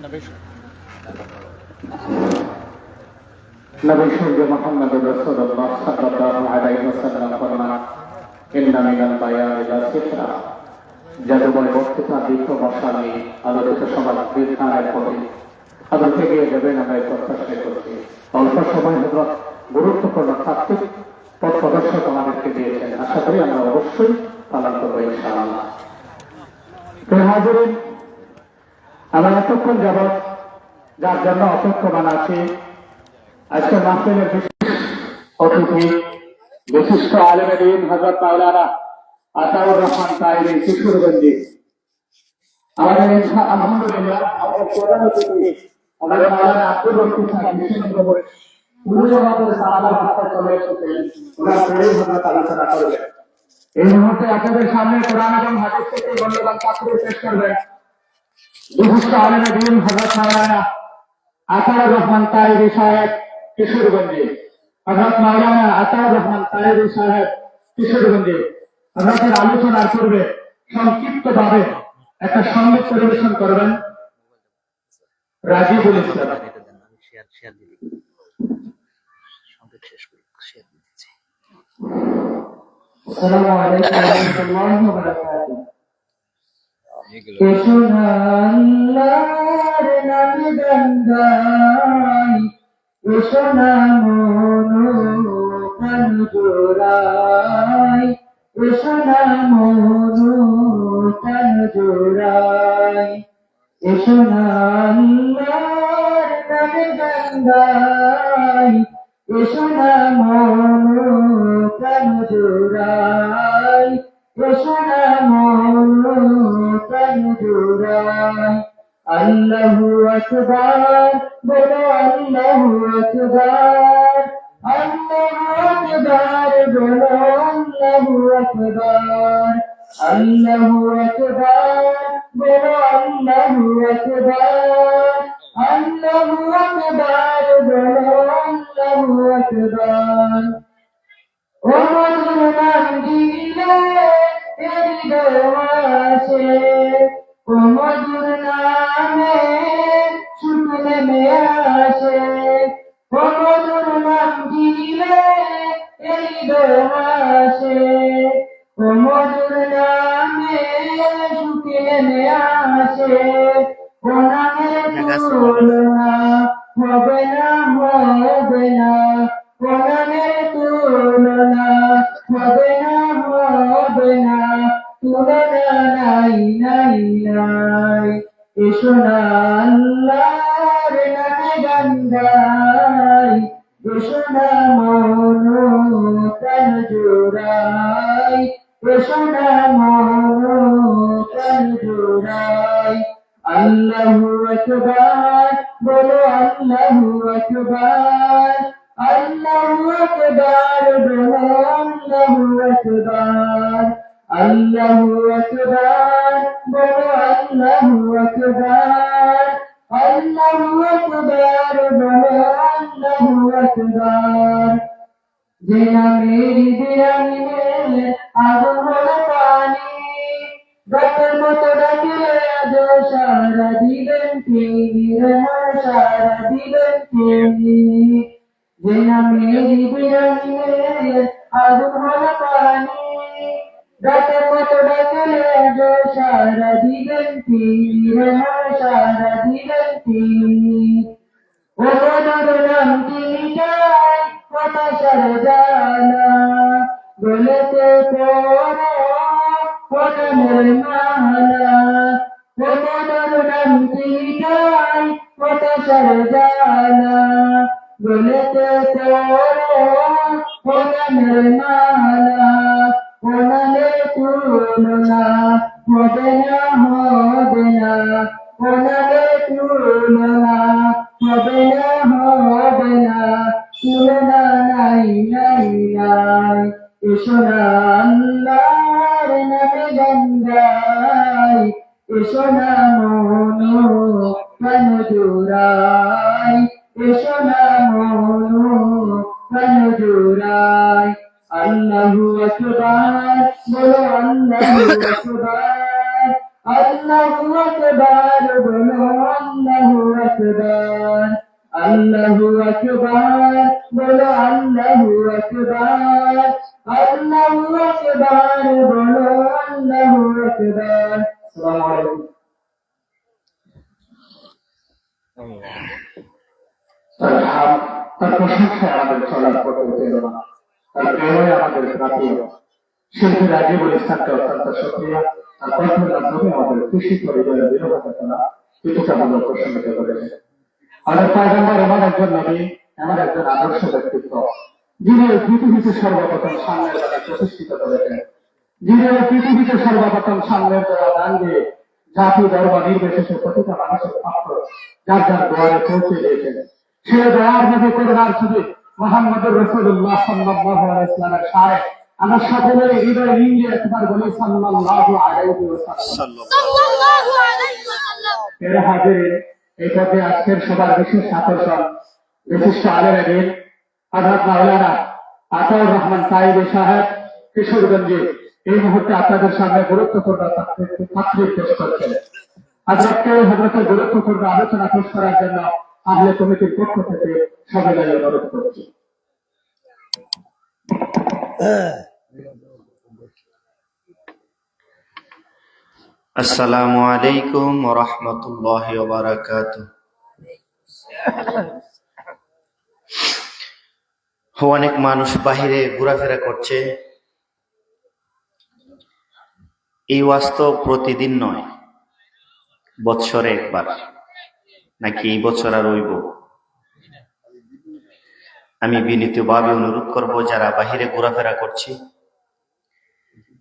নবী মুহাম্মদুর রাসূলুল্লাহ সাল্লাল্লাহু আলাইহি ওয়াসাল্লাম ফরমান ইন্না মিনাল বায়ানি লাসিহরা। জাদুময় বক্তৃতা দীর্ঘ বর্ষা নিয়ে আলোচিত সমাজ বিজ্ঞানের প্রতি তাদেরকে এগিয়ে যাবেন আমরা প্রত্যাশা করছি। অল্প সময় হজরত গুরুত্বপূর্ণ তাত্ত্বিক পথ প্রদর্শক আমাদেরকে দিয়েছেন, আশা করি আমরা অবশ্যই পালন করবো ইনশাআল্লাহ। হাজিরিন, আমরা এতক্ষণ যাবৎ যার জন্য অপেক্ষমান আছি, আজকে মাহফিলের বিশেষ অতিথি বিশিষ্ট আলেমে দ্বীন হযরত মাওলানা আতাউর রহমান তায়েরি কিশোরগঞ্জি। আমাদের আলহামদুলিল্লাহ আমাদের প্রধান অতিথি আমাদের মাওলানা আব্দুল রশিদ সাহেব কৃষ্ণনগর পূর্ববাদের সালাম হাতে চলে এসেছেন, ওনার পরেই হযরত আলোচনা করবেন। এই মুহূর্তে আপনাদের সামনে কোরআন এবং হাদিস থেকে মূল্যবান পাঠ্য পেশ করবেন বিশিষ্ট আলেমে দ্বীন হযরত মাওলানা আতাউর রহমান তায়েরি সাহেব কিশোরগঞ্জি। হযরত মাওলানা আতাউর রহমান তায়েরি সাহেব কিশোরগঞ্জি হযরতের আলোচনার পূর্বে সংক্ষিপ্তভাবে একটা সঙ্গীত পরিবেশন করবেন রাজিবুল ইসলাম। আসসালামু আলাইকুম ওয়া রাহমাতুল্লাহি ওয়া বারাকাতুহু। সোনার নামে গঙ্গাই সোনা মনো প্রাণ জোড়াই, সোনা মনো প্রাণ জোড়াই, সোনার নামে গঙ্গাই সোনা মনো প্রাণ জোড়াই, সোনা মনো প্রাণ জোড়াই। আল্লাহু আকবার বলো, আল্লাহু আকবার, আল্লাহু আকবার বলো, আল্লাহু আকবার, আল্লাহু আকবার বলো, আল্লাহু আকবার, আল্লাহু আকবার বলো, আল্লাহু আকবার। ও মধুর নাম দিলে হৃদয় আসে, ও মধুর নামে সুখ নেমে আসে, ও মধুর নাম দিলে হৃদয় আসে, ও মধুর নামে সুখ নেমে আসে। ও নামের তুলনা হবে না, হবে না, ও নামের তুলনা হবে না, হবে না, তুলনা নাই নাই নাই। সোনা আল্লাহর নামে গান গাই, সোনা মনো প্রাণ জোড়াই, সোনা মনো প্রাণ জোড়াই। আল্লাহু আকবার বলো, আল্লাহু আকবার, আল্লাহু আকবার বলো, আল্লাহু আকবার, আল্লাহু আকবার বলো, আল্লাহু আকবার, আল্লাহু আকবার বলো, আল্লাহু আকবার। যে নামের বিরানি মেলে আগুন হলো পানি, গাছের মতো ডাকলে আজ সারা দিবেন তিনি, সারা দিবেন তিনি। যে নামের বিরানি মেলে আগুন হলো পানি, গাছের মতো ডাকলে আজ সারা দিবেন তিনি, সারা দিবেন তিনি। ও মধুর নাম দিটাই হতাশার জানা, বলেতে পড়ো পটনের মালা। ও মধুর নাম দিটাই হতাশার জানা, বলেতে পড়ো পটনের মালা। ও নামের তুলনা হবে না, হবে না, ও নামের তুলনা হবে না, হবে না, তুলনা নাই নাই নাই। সোনা আল্লাহর নামে গান গাই, সোনা মনো প্রাণ জোড়াই, সোনা মনো প্রাণ জোড়াই। আল্লাহু আকবার বলো, আল্লাহু আকবার, আল্লাহু আকবার, বলো আল্লাহু আকবার, আল্লাহু আকবার, বলো আল্লাহু আকবার, আল্লাহু আকবার, বলো আল্লাহু আকবার। আসসালামু আলাইকুম। তার প্রশংসায় আমাদের চলার পথে ছিল না, তার প্রেমে আমাদের প্রাপ্য। শিল্পী রাজীবুল ইসলামকে অত্যন্ত সক্রিয় আর কঠোর মাধ্যমে আমাদের কৃষি পরিবারের বিরোধনা কিছুটা হলেও প্রশংসিত করেছে। আমাদের পয়গম্বর এমন একজন নবী, এমন একজন আদর্শ ব্যক্তিত্ব, যিনি এই পৃথিবীতে সর্বপ্রথম সামনের দ্বারা প্রতিষ্ঠিত করেছেন, যিনি এই পৃথিবীতে সর্বপ্রথম সামনের দ্বারা দান দিয়ে জাতি ধর্ম নির্বিশেষে প্রতিটা মানুষের পাত্র যার যার দোয়ারে পৌঁছে দিয়েছেন। সে দয়ার নবী করুণার ছবি মুহাম্মদুর রাসূলুল্লাহ সাল্লাল্লাহু আলাইহি ওয়াসাল্লামের শায়ে আমরা সকলে হৃদয় নিয়ে একবার বলি সাল্লাল্লাহু আলাইহি ওয়াসাল্লাম। এর হাজিরে এই পথে আজকের সবার বিশেষ আকর্ষণ বিশিষ্ট আলেম দিন হযরত মাওলানা আতাউর রহমান সাহেব সাহেব কিশোরগঞ্জে এই মুহূর্তে আপনাদের সামনে গুরুত্বপূর্ণ তাকরীর পেশ করছেন। হযরতের গুরুত্বপূর্ণ আলোচনা পেশ করার জন্য আহলে কমিটির পক্ষ থেকে সবাই অনুরোধ করছি। আসসালামু আলাইকুম ওয়া রাহমাতুল্লাহি ওয়া বারাকাতুহু। অনেক মানুষ বাহিরে ঘোরাফেরা করছে। এই বাস্তব প্রতিদিন নয়, বৎসরে একবার, নাকি এই বছর আর হইব। আমি বিনীতভাবে অনুরোধ করব, যারা বাহিরে ঘোরাফেরা করছে,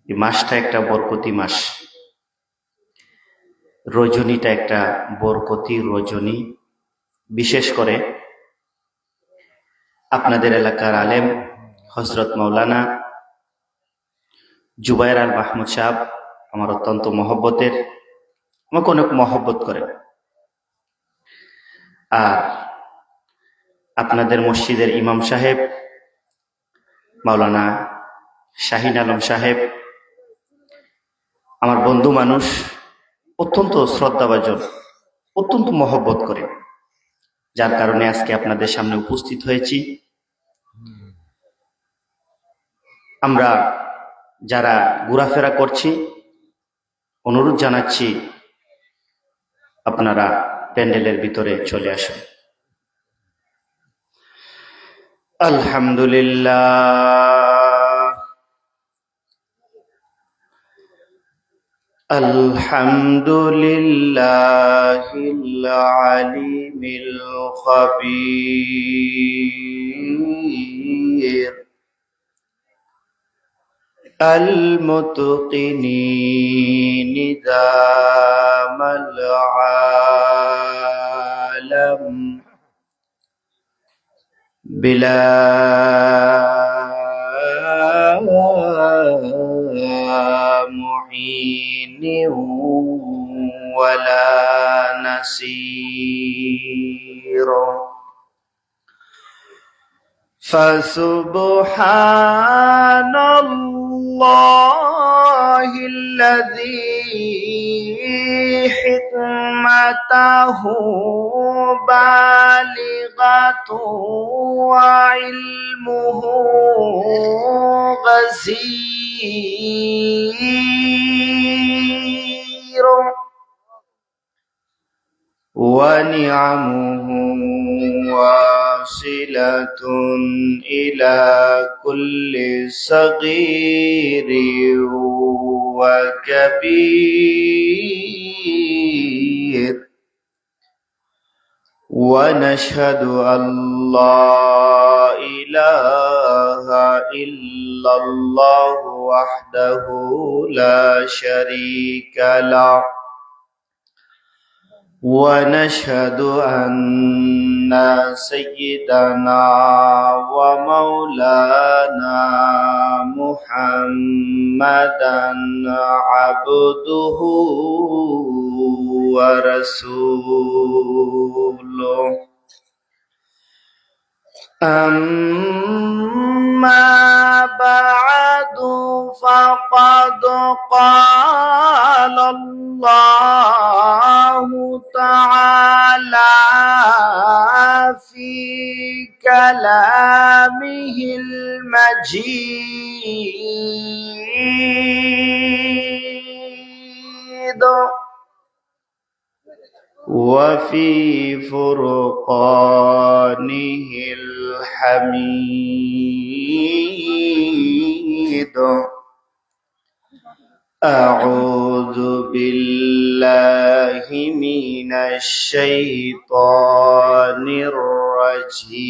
এই মাসটা একটা বরকতি মাস, রজনীটা একটা বরকতি রজনী। বিশেষ করে আপনাদের এলাকার আলেম হযরত মাওলানা জুবায়ের আল মাহমুদ সাহেব আমার অত্যন্ত মহব্বতের, আমাকে অনেক মহব্বত করে। আর আপনাদের মসজিদের ইমাম সাহেব মাওলানা শাহিন আলম সাহেব আমার বন্ধু মানুষ, অত্যন্ত শ্রদ্ধাভাজন, অত্যন্ত মহব্বত করে, যার কারণে আজকে আপনাদের সামনে উপস্থিত হয়েছি। আমরা যারা ঘোরাফেরা করছি, অনুরোধ জানাচ্ছি আপনারা প্যান্ডেলের ভিতরে চলে আসুন। আলহামদুলিল্লাহ, আলহামদুলিল্লাহিল আলিমিল খাবীর المتقنين دام العالم بلا معين ولا نصير فسبحان الله الذي حكمته بالغة وعلمه غزير ونعمه واصلة إلى كل صغير وكبير ونشهد أن لا إله إلا الله وحده لا شريك له ونشهد أن سيدنا ومولانا محمدا عبده ورسوله أما أما بعد فقد قال الله تعالى في كلامه المجيد وفي فرقانه الحميد أعوذ بالله من الشيطان الرجيم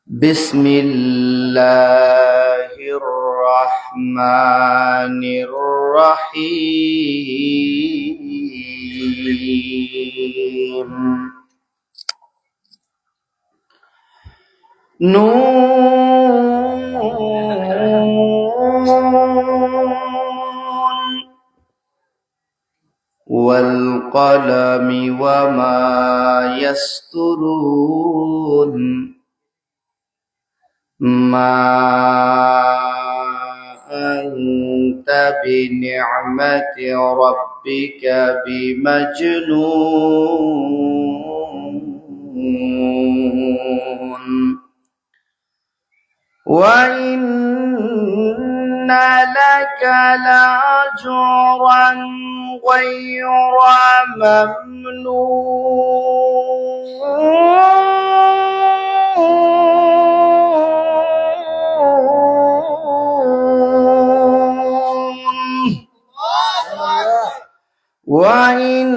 بسم الله الرحمن الرحيم نون والقلم وما يسطرون ما أنت بنعمة ربك بمجنون وإن لك لأجرا غير ممنون وإنك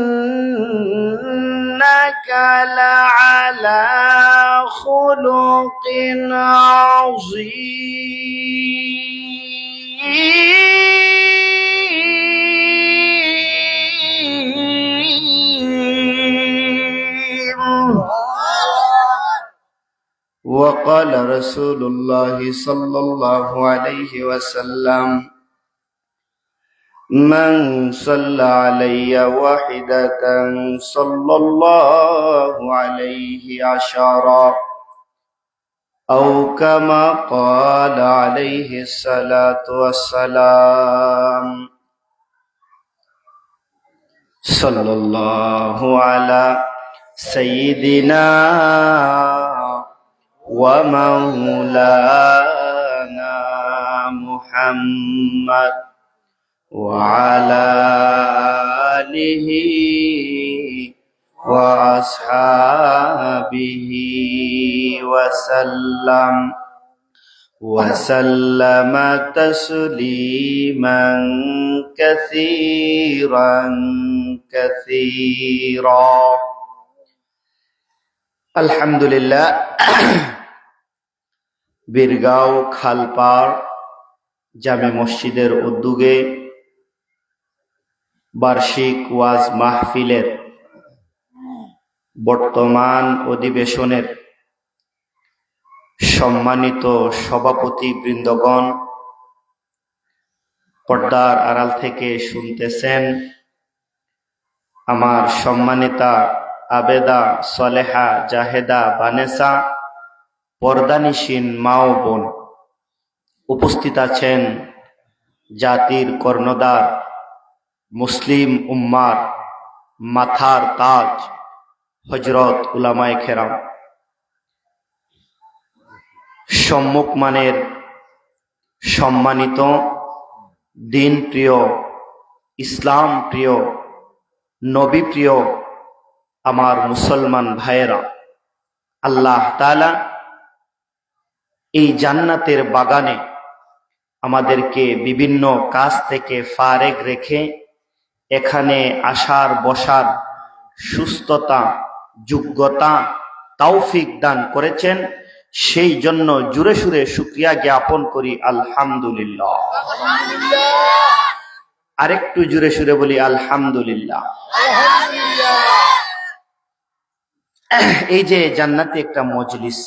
لعلى خلق عظيم وقال رسول الله صلى الله عليه وسلم من صلى علي واحدة صلى الله عليه عشرا أو كما قال عليه الصلاة والسلام صلى الله على سيدنا ومولانا محمد وعلى آله وأصحابه وسلم تسليما كثيرا আলহামদুলিল্লাহ বীরগাঁও খালপাড় জামে মসজিদের উদ্যোগে বার্ষিক ওয়াজ মাহফিলের বর্তমান অধিবেশনের সম্মানিত সভাপতি বৃন্দগণ, পর্দার আড়াল থেকে শুনতেছেন আমার সম্মানিতা আবেদা সলেহা জাহেদা বানেসা পর্দানিসীন মা ও বোন, উপস্থিত আছেন জাতির কর্ণধার মুসলিম উম্মার মাথার তাজ হযরত উলামায়ে কেরাম, সম্মুখমানের সম্মানিত দিন প্রিয় ইসলাম প্রিয় নবী প্রিয় আমার মুসলমান ভাইয়েরা, আল্লাহ তাআলা এই জান্নাতের বাগানে আমাদেরকে বিভিন্ন কাজ থেকে ফারেগ রেখে এখানে আসার বসার সুস্থতা যোগ্যতা তৌফিক দান করেছেন। সেই জন্য জুড়ে সুরে শুকরিয়া জ্ঞাপন করি আলহামদুলিল্লাহ। আরেকটু জুড়ে সুরে বলি আলহামদুলিল্লাহ। এই যে জান্নাতে একটা মজলিস,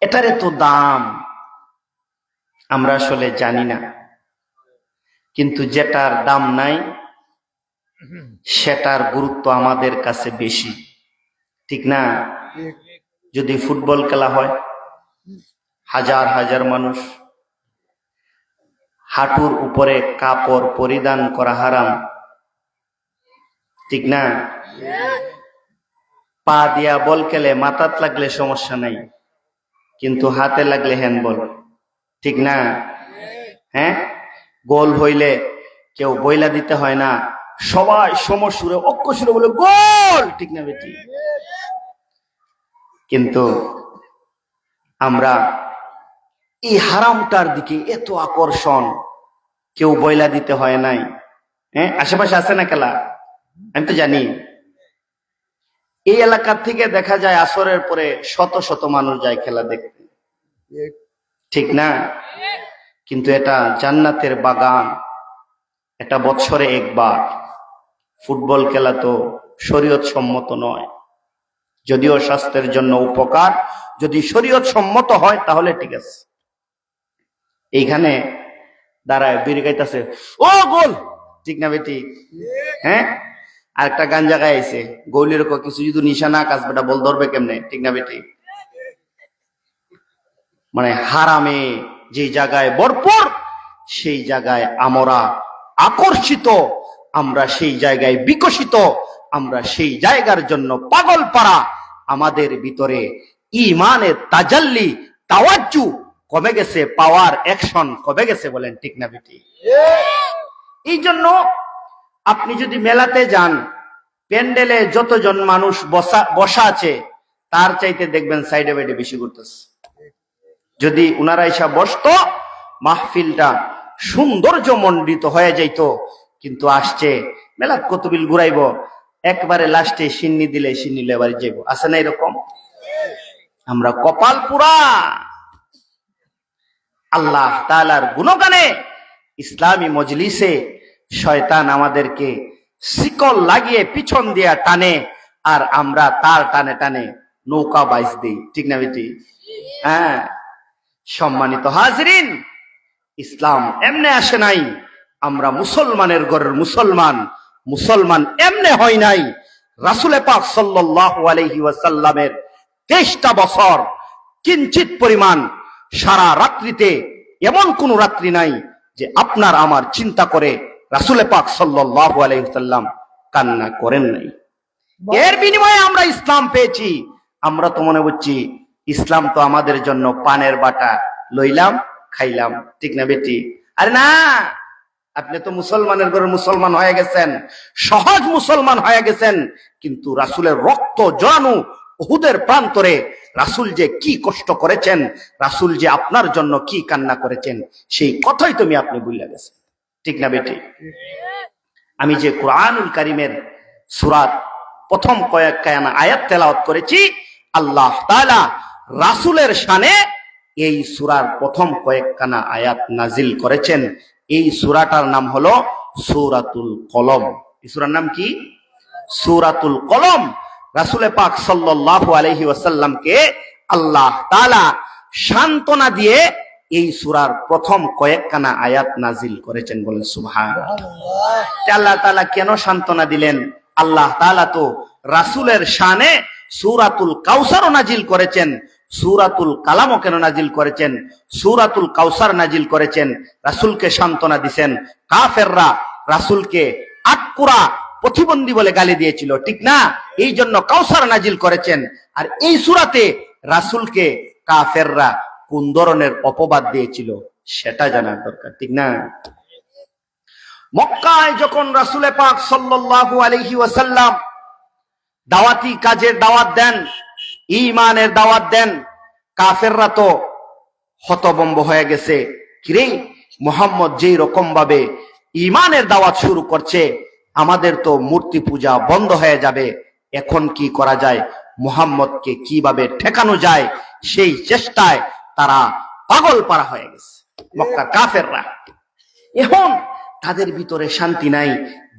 এটার এত দাম আমরা আসলে জানি না, কিন্তু যেটার দাম নাই সেটার গুরুত্ব আমাদের কাছে বেশি। ঠিক না? যদি ফুটবল খেলা হয়, হাজার হাজার মানুষ, হাঁটুর উপরে কাপড় পরিধান করা হারাম, ঠিক না? পা দিয়া বল খেলে মাথাত লাগলে সমস্যা নাই, কিন্তু হাতে লাগলে হ্যান্ডবল, ঠিক না? হ্যাঁ, গোল হইলে কেউ বইলা দিতে হয় না, সবাই সমসুরে অক্ষ সুরে বলে গোল, ঠিক না বেটি? কিন্তু আমরা এই হারামটার দিকে এত আকর্ষণ, কেউ বইলা দিতে হয় নাই। হ্যাঁ, আশেপাশে আছে না খেলা? আমি তো জানি। এই এলাকার থেকে দেখা যায় আসরের পরে শত শত মানুষ যায় খেলা দেখতে, ঠিক না? কিন্তু এটা জান্নাতের বাগান, এটা বৎসরে একবার। ফুটবল খেলা তো শরীয়ত সম্মত নয়, যদিও স্বাস্থ্যের জন্য উপকার, যদি শরীয়ত সম্মত হয় তাহলে ঠিক আছে। এইখানে দাঁড়ায় বিড়ি গাইতেছে, ও গোল, ঠিক না বেটি? হ্যাঁ, আর একটা গান জায়গায় আইছে, গোলের কিছু যদি নিশানা কাজ বেটা বল ধরবে কেমনে, ঠিক না বেটি? মানে হারামে যে জায়গায় ভরপুর, সেই জায়গায় আমরা আকর্ষিত, আমরা সেই জায়গায় বিকশিত, আমরা সেই জায়গার জন্য পাগল পারা। আমাদের ভিতরে ঈমানের তাজাল্লি, তাওয়াজ্জু কমে গেছে, পাওয়ার অ্যাকশন কমে গেছে, বলেন ঠিক না বেটি? এই জন্য আপনি যদি মেলাতে যান, প্যান্ডেলে যতজন মানুষ বসা আছে, তার চাইতে দেখবেন সাইডে বাইডে বেশি ঘুরতেছে। যদি উনারা এসে বসতো, মাহফিলটা সৌন্দর্য মণ্ডিত হয়ে যাইত। কিন্তু আসছে মেলা কতবিল ঘুরাইব, একবারে লাস্টে সিন্নি দিলে সিন্নি লেবারে যাইব, আছে না এরকম? আমরা কপাল পুরা। আল্লাহ তাআলার গুণগানে ইসলামী মজলিসে শয়তান আমাদেরকে শিকল লাগিয়ে পিছন দিয়া টানে, আর আমরা তার টানে টানে নৌকা বাইচ দিই, ঠিক না বেটি? হ্যাঁ, সম্মানিত হাজরিন, ইসলাম এমনে আসে নাই। আমরা মুসলমানের ঘরের মুসলমান, মুসলমান এমনে হয় নাই। রাসূল পাক সাল্লাল্লাহু আলাইহি ওয়াসাল্লামের 23টা বছর কিঞ্চিত পরিমাণ সারা রাত্রিতে এমন কোন রাত্রি নাই যে আপনার আমার চিন্তা করে রাসূল পাক সাল্লাল্লাহু আলাইহি ওয়াসাল্লাম কান্না করেন নাই। এর বিনিময়ে আমরা ইসলাম পেয়েছি। আমরা তো মনে করছি ইসলাম তো আমাদের জন্য পানের বাটা, লইলাম খাইলাম, ঠিক না বেটি? আরে না, আপনি তো মুসলমানের ঘরে মুসলমান হয়ে গেছেন, সহজ মুসলমান হয়ে গেছেন, কিন্তু রাসূলের রক্ত জড়ানো উহুদের প্রান্তরে রাসূল যে কি কষ্ট করেছেন, রাসূল যে আপনার জন্য কি কান্না করেছেন, সেই কথাই তুমি আপনি ভুলে গেছেন, ঠিক না বেটি? আমি যে কুরআনুল কারীমের সূরাত প্রথম কয়েকখানা আয়াত তেলাওয়াত করেছি, আল্লাহ তাআলা রাসূলের শানে এই সূরার প্রথম কয়েকখানা আয়াত নাজিল করেছেন। এই সূরাটার নাম হলো সূরাতুল কলম। এই সূরার নাম কি? সূরাতুল কলম। রাসূল পাক সাল্লাল্লাহু আলাইহি ওয়াসাল্লামকে আল্লাহ তাআলা সান্ত্বনা দিয়ে এই সূরার প্রথম কয়েকখানা আয়াত নাজিল করেছেন, বলেন সুবহানাল্লাহ। আল্লাহ তাআলা কেন সান্ত্বনা দিলেন? আল্লাহ তাআলা তো রাসূলের শানে সূরাতুল কাউসারও নাজিল করেছেন, সূরাতুল কালামও কেন নাজিল করেছেন? সূরাতুল কাউসার নাজিল করেছেন, রাসূলকে সান্ত্বনা দিবেন। কাফেররা রাসূলকে আটকুরা প্রতিবন্ধী বলে গালি দিয়েছিল, ঠিক না? এই জন্য কাউসার নাজিল করেছেন। আর এই সূরাতে রাসূলকে কাফেররা কোন ধরনের অপবাদ দিয়েছিল সেটা জানার দরকার, ঠিক না? মক্কায় যখন রাসূল পাক সাল্লাল্লাহু আলাইহি ওয়াসাল্লাম দাওয়াতি কাজের দাওয়াত দেন, ঈমানের দাওয়াত দেন, কাফেররা তো হতভম্ব হয়ে গেছে। কিরে, মুহাম্মদ যেই রকম ভাবে ঈমানের দাওয়াত শুরু করছে, আমাদের তো মূর্তি পূজা বন্ধ হয়ে যাবে, এখন কি করা যায়, মুহাম্মদকে কিভাবে ঠেকানো যায়, সেই চেষ্টায় তারা পাগল পারা হয়ে গেছে মক্কার কাফেররা। এখন তাদের ভিতরে শান্তি নাই।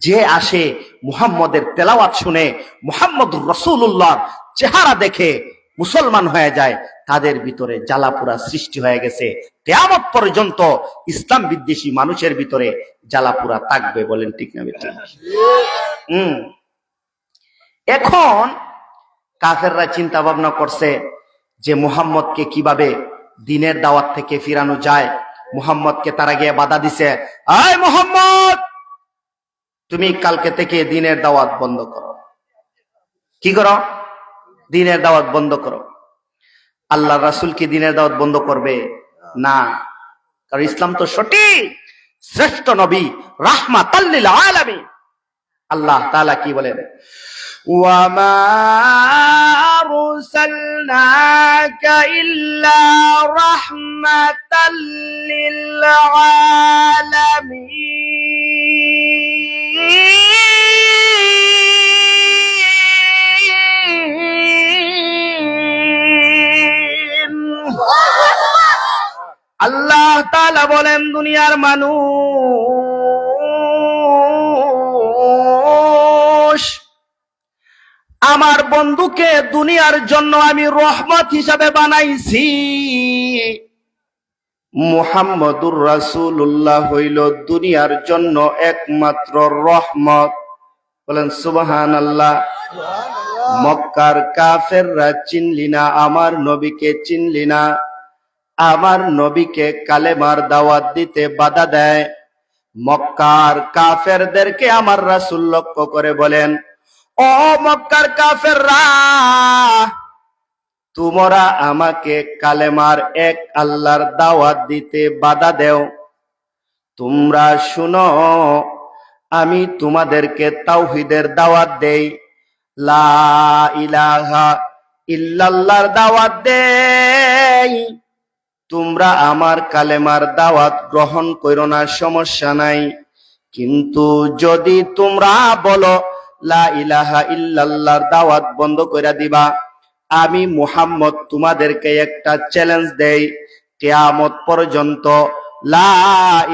যে আসে মুহাম্মদের তেলাওয়াত শুনে, মুহাম্মদুর রাসূলুল্লাহ চেহারা দেখে মুসলমান হয়ে যায়, তাদের ভিতরে জ্বালাপোড়া সৃষ্টি হয়ে গেছে। কিয়ামত পর্যন্ত ইসলাম বিদ্বেষী মানুষের ভিতরে জ্বালাপোড়া থাকবে, বলেন ঠিক না বেটি? এখন কাফেররা চিন্তা ভাবনা করছে যে মুহাম্মদকে কিভাবে দিনের দাওয়াত থেকে ফিরানো যায়। মুহাম্মদকে তারা গিয়ে বাধা দিছে, আয় মুহাম্মদ, তুমি কালকে থেকে দিনের দাওয়াত বন্ধ করো। কি করো? দিনের দাওয়াত বন্ধ করো। আল্লাহ রাসূল কি দিনের দাওয়াত বন্ধ করবে? না, কারণ ইসলাম তো সঠিক, শ্রেষ্ঠ নবী রাহমাতাল লিল আলামিন। আল্লাহ তাআলা কি বলেন? ওয়ামা আরসালনাকা ইল্লা রাহমাতাল লিল আলামিন। আল্লাহ তাআলা বলেন, দুনিয়ার মানুষ, আমার বন্ধুকে দুনিয়ার জন্য আমি রহমত হিসাবে বানাইছি। মুহাম্মদুর রাসূলুল্লাহ হইল দুনিয়ার জন্য একমাত্র রহমত। বলেন সুবহানাল্লাহ। মক্কার কাফেররা চিনলি না, আমার নবীকে চিনলি না, আমার নবীকে কালেমার দাওয়াত দিতে বাধা দেয়। মক্কার কাফেরদেরকে আমার রাসূল লক্ষ্য করে বলেন, ও মক্কার কাফেররা, তোমরা আমাকে কালেমার এক আল্লাহর দাওয়াত দিতে বাধা দেও। তোমরা শুনো, আমি তোমাদেরকে তাওহীদের দাওয়াত দেই, লা ইলাহা ইল্লাল্লাহর দাওয়াত দেই। তোমরা আমার কালেমার দাওয়াত গ্রহণ করো না, সমস্যা নাই, কিন্তু যদি তোমরা বলো লা ইলাহা ইল্লাল্লাহর দাওয়াত বন্ধ করে দিবা, আমি মুহাম্মদ তোমাদেরকে একটা চ্যালেঞ্জ দেই, কিয়ামত পর্যন্ত লা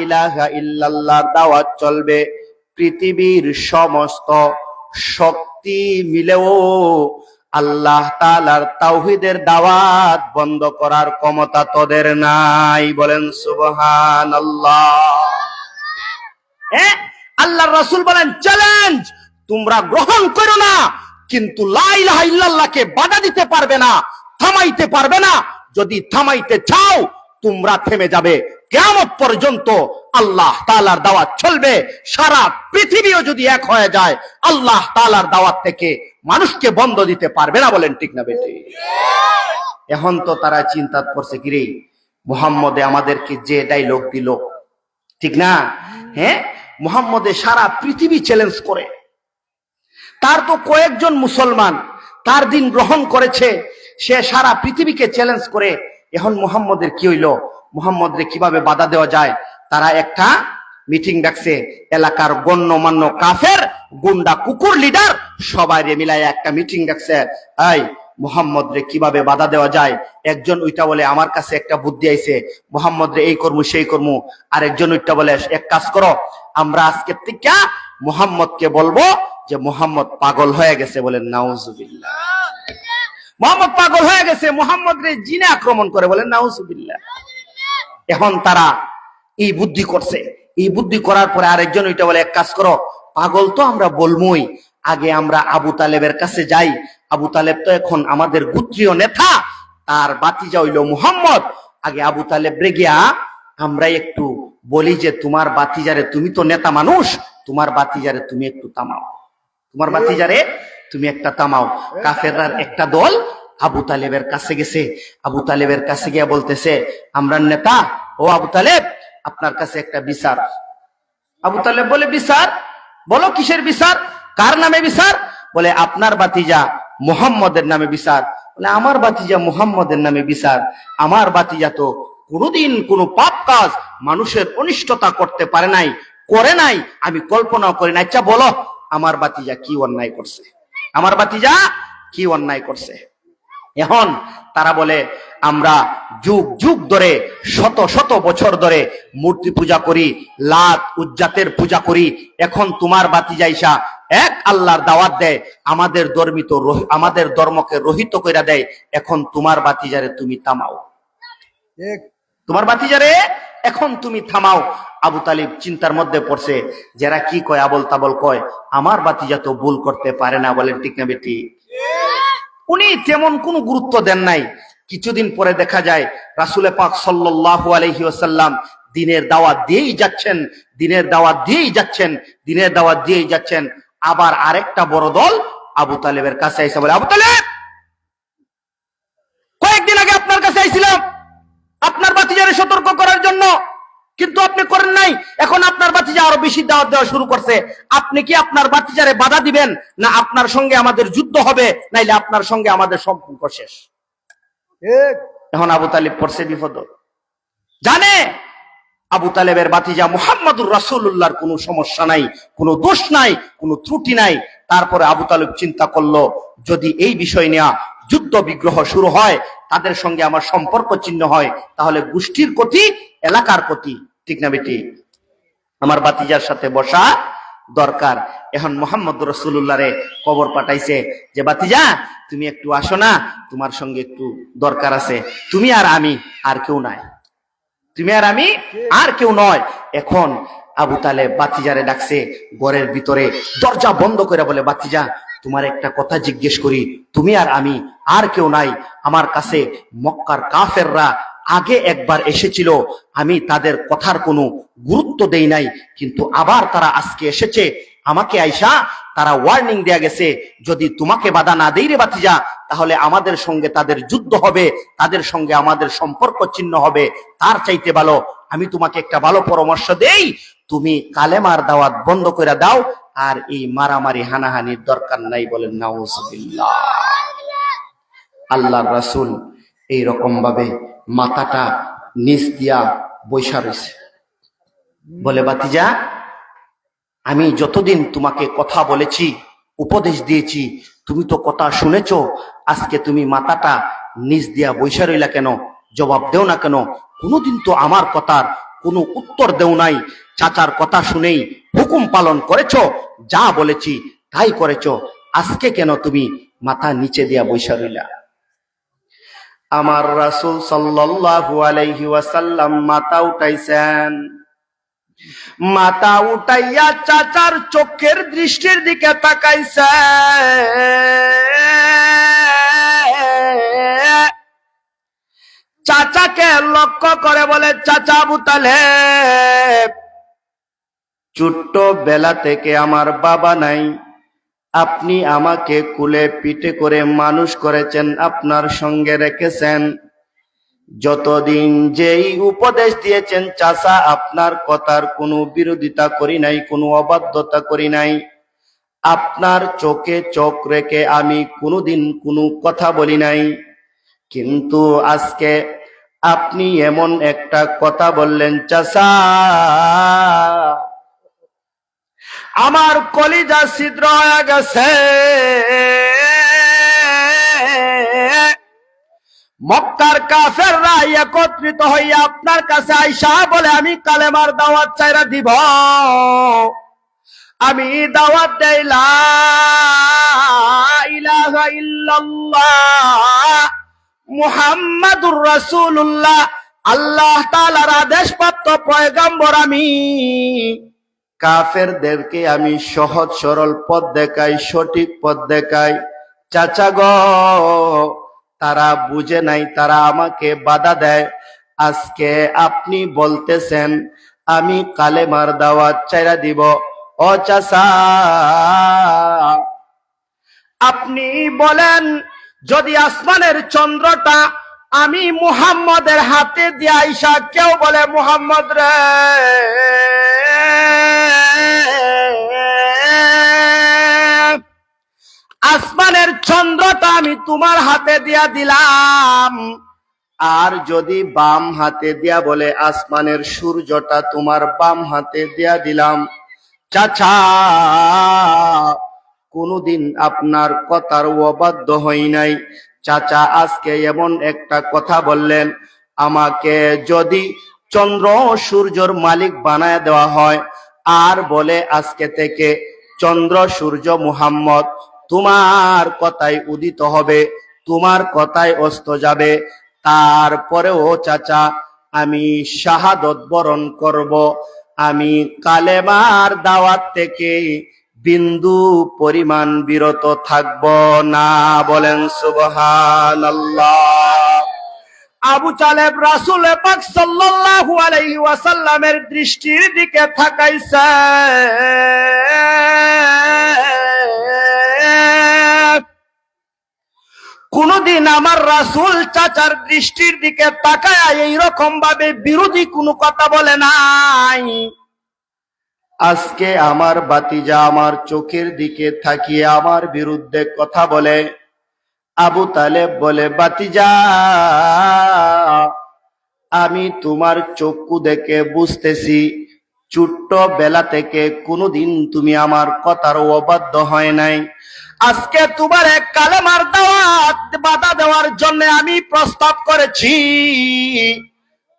ইলাহা ইল্লাল্লাহর দাওয়াত চলবে। পৃথিবীর সমস্ত শক্তি মিলেও আল্লাহ তাআলার তাওহীদের দাওয়াত বন্ধ করার ক্ষমতা তোদের নাই। বলেন সুবহানাল্লাহ। আল্লাহর রাসূল বলেন, চ্যালেঞ্জ তোমরা গ্রহণ করো না, কিন্তু লা ইলাহা ইল্লাল্লাহকে বাধা দিতে পারবে না, থামাইতে পারবে না। যদি থামাইতে চাও তোমরা থেমে যাবে, কিয়ামত পর্যন্ত আল্লাহ তাআলার দাওয়াত চলবে। সারা পৃথিবীও যদি এক হয়ে যায়, আল্লাহ তাআলার দাওয়াত থেকে মানুষকে বন্ধ দিতে পারবে না। বলেন ঠিক না বেটি? এখন তো তারা চিন্তা করছে, কিরে মুহাম্মদে আমাদেরকে যে ডায়লগ দিল, ঠিক না? হ্যাঁ, মুহাম্মদে সারা পৃথিবী চ্যালেঞ্জ করে। তার তো কয়েকজন মুসলমান তার দিন গ্রহণ করেছে, সে সারা পৃথিবীকে চ্যালেঞ্জ করে। এখন মুহাম্মদের কি হইল? মুহাম্মদরে কিভাবে বাধা দেওয়া যায়? তারা একটা মিটিং ডাকছে, এলাকার গণ্যমান্য কাফের, গুন্ডা, কুকুর, লিডার সবাই মিলায় একটা মিটিং ডাকছে। এই মুহাম্মদরে কিভাবে বাধা দেওয়া যায়? একজন ওইটা বলে, আমার কাছে একটা বুদ্ধি আইছে, মুহাম্মদরে এই করমু সেই করমু। আরেকজন ওইটা বলে, এক কাজ করো, আমরা আজকে থেকে মুহাম্মদকে বলবো যে মুহাম্মদ পাগল হয়ে গেছে। বলেন নাউজুবিল্লাহ। মুহাম্মদ পাগল হয়ে গেছে, মুহাম্মদরে জিনে আক্রমণ করে। বলেন নাউজুবিল্লাহ। এখন তারা এই বুদ্ধি করছে। এই বুদ্ধি করার পরে আরেকজন ওইটা বলে, এক কাজ করো, পাগল তো আমরা বলবই, আগে আমরা আবু তালেবের কাছে যাই। আবু তালেব তো এখন আমাদের গোত্রীয় নেতা, তার বাতিজা হইল মুহাম্মদ। আগে আবু তালেব রে গিয়া আমরা একটু বলি যে তোমার বাতিজারে, তুমি তো নেতা মানুষ, তোমার বাতিজারে তুমি একটু থামাও, তোমার বাতিজারে তুমি একটা থামাও। কাফেররার একটা দল আবু তালেবের কাছে গেছে। আবু তালেবের কাছে গিয়া বলতেছে, আমরা নেতা, ও আবু তালেব, আপনার কাছে একটা বিচার। আবু তালেব বলে, বিচার? বলো, কিসের বিচার? কার নামে বিচার? বলে, আপনার বাতিজা মুহাম্মদের নামে বিচার। বলে, আমার বাতিজা মুহাম্মদের নামে বিচার? আমার বাতিজা তো কোনোদিন কোনো পাপ কাজ, মানুষের অনিষ্টতা করতে পারে নাই, করে নাই, আমি কল্পনাও করি না। আচ্ছা বলো, আমার বাতিজা কি অন্যায় করছে? আমার বাতিজা কি অন্যায় করছে? এখন তারা বলে, আমরা যুগ যুগ ধরে, শত শত বছর ধরে মূর্তি পূজা করি, লাত উজ্জাতের পূজা করি। এখন তোমার বাতিজা ইসা এক আল্লাহর দাওয়াত দেয়, আমাদের ধর্মকে রহিত কইরা দেয়। এখন তোমার বাতিজারে তুমি থামাও, তোমার বাতিজারে এখন তুমি থামাও। আবু তালিব চিন্তার মধ্যে পড়ছে, যারা কি কয়, আবল তাবল কয়, আমার বাতিজা তো ভুল করতে পারে না। বলেন ঠিক না বেটি? উনি তেমন কোনো গুরুত্ব দেন নাই। কিছুদিন পরে দেখা যায় রাসূল পাক সাল্লাল্লাহু আলাইহি ওয়াসাল্লাম দিনের দাওয়াত দিয়েই যাচ্ছেন, দিনের দাওয়াত দিয়েই যাচ্ছেন, দিনের দাওয়াত দিয়েই যাচ্ছেন। আবার আরেকটা বড় দল আবু তালেবের কাছে এসে বলে, আবু তালেব, কয়েকদিন আগে আপনার কাছে আইছিলাম আপনার ভাতিজারে সতর্ক করার জন্য, কিন্তু আপনি করেন নাই। এখন আপনার ভাতিজা আরো বেশি দাওয়াত দেওয়া শুরু করছে। আপনি কি আপনার ভাতিজারে বাধা দিবেন, না আপনার সঙ্গে আমাদের যুদ্ধ হবে, নাইলে আপনার সঙ্গে আমাদের সম্পর্ক শেষ? এখন আবু তালেব পড়ছে বিপদ। জানে আবু তালেবের ভাতিজা মুহাম্মদুর রাসূলুল্লাহর কোনো সমস্যা নাই, কোনো দোষ নাই, কোনো ত্রুটি নাই। তারপরে আবু তালেব চিন্তা করলো, যদি এই বিষয় নিয়ে যুদ্ধ বিগ্রহ শুরু হয়, তাদের সঙ্গে আমার সম্পর্ক চিহ্ন হয়, তাহলে গোষ্ঠীর ক্ষতি, এলাকার ক্ষতি। ঠিক না বেটি? আমার ভাতিজার সাথে বসা দরকার। এখন মুহাম্মদুর রাসূলুল্লাহরে খবর পাঠাইছে যে, ভাতিজা তুমি একটু আসো না, তোমার সঙ্গে একটু দরকার আছে। তুমি আর আমি, আর কেউ নাই, তুমি আর আমি, আর কেউ নয়। এখন আবু তালেব ভাতিজারে ডাকছে ঘরের ভিতরে, দরজা বন্ধ করে বলে, ভাতিজা তোমার একটা কথা জিজ্ঞেস করি, তুমি আর আমি, আর কেউ নাই। আমার কাছে মক্কার কাফেররা আগে একবার এসেছিল, আমি তাদের কথার কোনো গুরুত্ব দেই নাই, কিন্তু আবার তারা আজকে এসেছে। আমাকে আইসা তারা ওয়ার্নিং দেয়া গেছে, যদি তোমাকে বাধা না দেই রে ভাতিজা, তাহলে আমাদের সঙ্গে তাদের যুদ্ধ হবে, তাদের সঙ্গে আমাদের সম্পর্ক ছিন্ন হবে। তার চাইতে ভালো আমি তোমাকে একটা ভালো পরামর্শ দেই, তুমি কালেমার দাওয়াত বন্ধ করে দাও, আর এই মারামারি হানাহানির দরকার নাই। বলেন নাউজুবিল্লাহ। আল্লাহর রাসূল এই রকম ভাবে মাথাটা নিচ দিয়া বৈশা রয়েছে। বলে, ভাতিজা আমি যতদিন তোমাকে কথা বলেছি, উপদেশ দিয়েছি, তুমি তো কথা শুনেছো, আজকে তুমি মাথাটা নিচ দিয়া বৈশা রইলা কেন? জবাব দেও না কেন? কোনোদিন তো আমার কথার কোনো উত্তর দেও নাই। চাচার কথা শুনেই হুকুম পালন করেছো, যা বলেছি তাই করেছো, আজকে কেন তুমি মাথা নিচে দিয়া বৈশা রইলা? আমার রাসূল সাল্লাল্লাহু আলাইহি ওয়াসাল্লাম মাথা উঠাইছেন। মাথা উঠাইয়া চাচার চোখের দৃষ্টির দিকে তাকাইছে। চাচাকে লক্ষ্য করে বলে, চাচা আবু তালেব, ছোট্ট বেলা থেকে আমার বাবা নাই, আপনি আমাকে কুলে পিঠে করে মানুষ করেছেন, আপনার সঙ্গে রেখেছেন। যতদিন যেই উপদেশ দিয়েছেন চাচা, আপনার কথার কোনো বিরোধিতা করি নাই, কোনো অবাধ্যতা করি নাই। আপনার চোখে চোখ রেখে আমি কোনোদিন কোনো কথা বলি নাই। কিন্তু আজকে আপনি এমন একটা কথা বললেন চাচা, আমার কলিজা ছিদ্র হয়ে গেছে। মক্কার কাফেররা একত্রিত হইয়া আপনার কাছে আইসা বলে, আমি কালেমার দাওয়াত চাইরা দিব। আমি দাওয়াত দেই লা ইলাহা ইল্লাল্লাহ মুহাম্মাদুর রাসূলুল্লাহ, আল্লাহ তাআলার আদেশপ্রাপ্ত পয়গম্বর আমি। কাফেরদেরকে আমি সহজ সরল পথ দেখাই, সঠিক পথ দেখাই। চাচা গো, তারা বুঝে নাই, তারা আমাকে বাধা দেয়। আজকে আপনি বলতেছেন আমি কালেমার দাওয়াত চাইরা দিব। ও চাচা, আপনি বলেন, যদি আসমানের চন্দ্রটা আমি মুহাম্মদের হাতে দিয়ে আইসা কেউ বলে, মুহাম্মদ রে, আসমানের চন্দ্রটা আমি তোমার হাতে দিয়া দিলাম, আর যদি বাম হাতে দিয়া বলে, আসমানের সূর্যটা তোমার বাম হাতে দিয়া দিলাম। চাচা, কোনদিন আপনার কথার অবাধ্য হই নাই। চাচা আজকে এমন একটা কথা বললেন, আমাকে যদি চন্দ্র সূর্যর মালিক বানায় দেওয়া হয়, আর বলে আজকে থেকে চন্দ্র সূর্য মুহাম্মদ তোমার কথাই উদিত হবে, তোমার কথাই অস্ত যাবে, তারপরেও চাচা আমি শাহাদত বরণ করব। আমি কালেমার দাওয়াত থেকে বিন্দু পরিমাণ বিরত থাকব না। বলেন সুবহানাল্লাহ। আবু তালেব রাসূল পাক সাল্লাল্লাহু আলাইহি ওয়াসাল্লামের দৃষ্টির দিকে তাকাইছে। কোনদিন আমার রাসূল চাচার দৃষ্টির দিকে তাকায় এইরকম ভাবে বিরোধী কোনো কথা বলে নাই। আজকে আমার ভাতিজা আমার চোখের দিকে তাকিয়ে আমার বিরুদ্ধে কথা বলে। আবু তালেব বলে, ভাতিজা, আমি তোমার চক্ষু দেখে বুঝতেছি ছোট্ট বেলা থেকে কোনোদিন তুমি আমার কথার অবাধ্য হয় নাই। আজকে তোমার এক কালেমার দাওয়াত বাধা দেওয়ার জন্য আমি প্রস্তাব করেছি,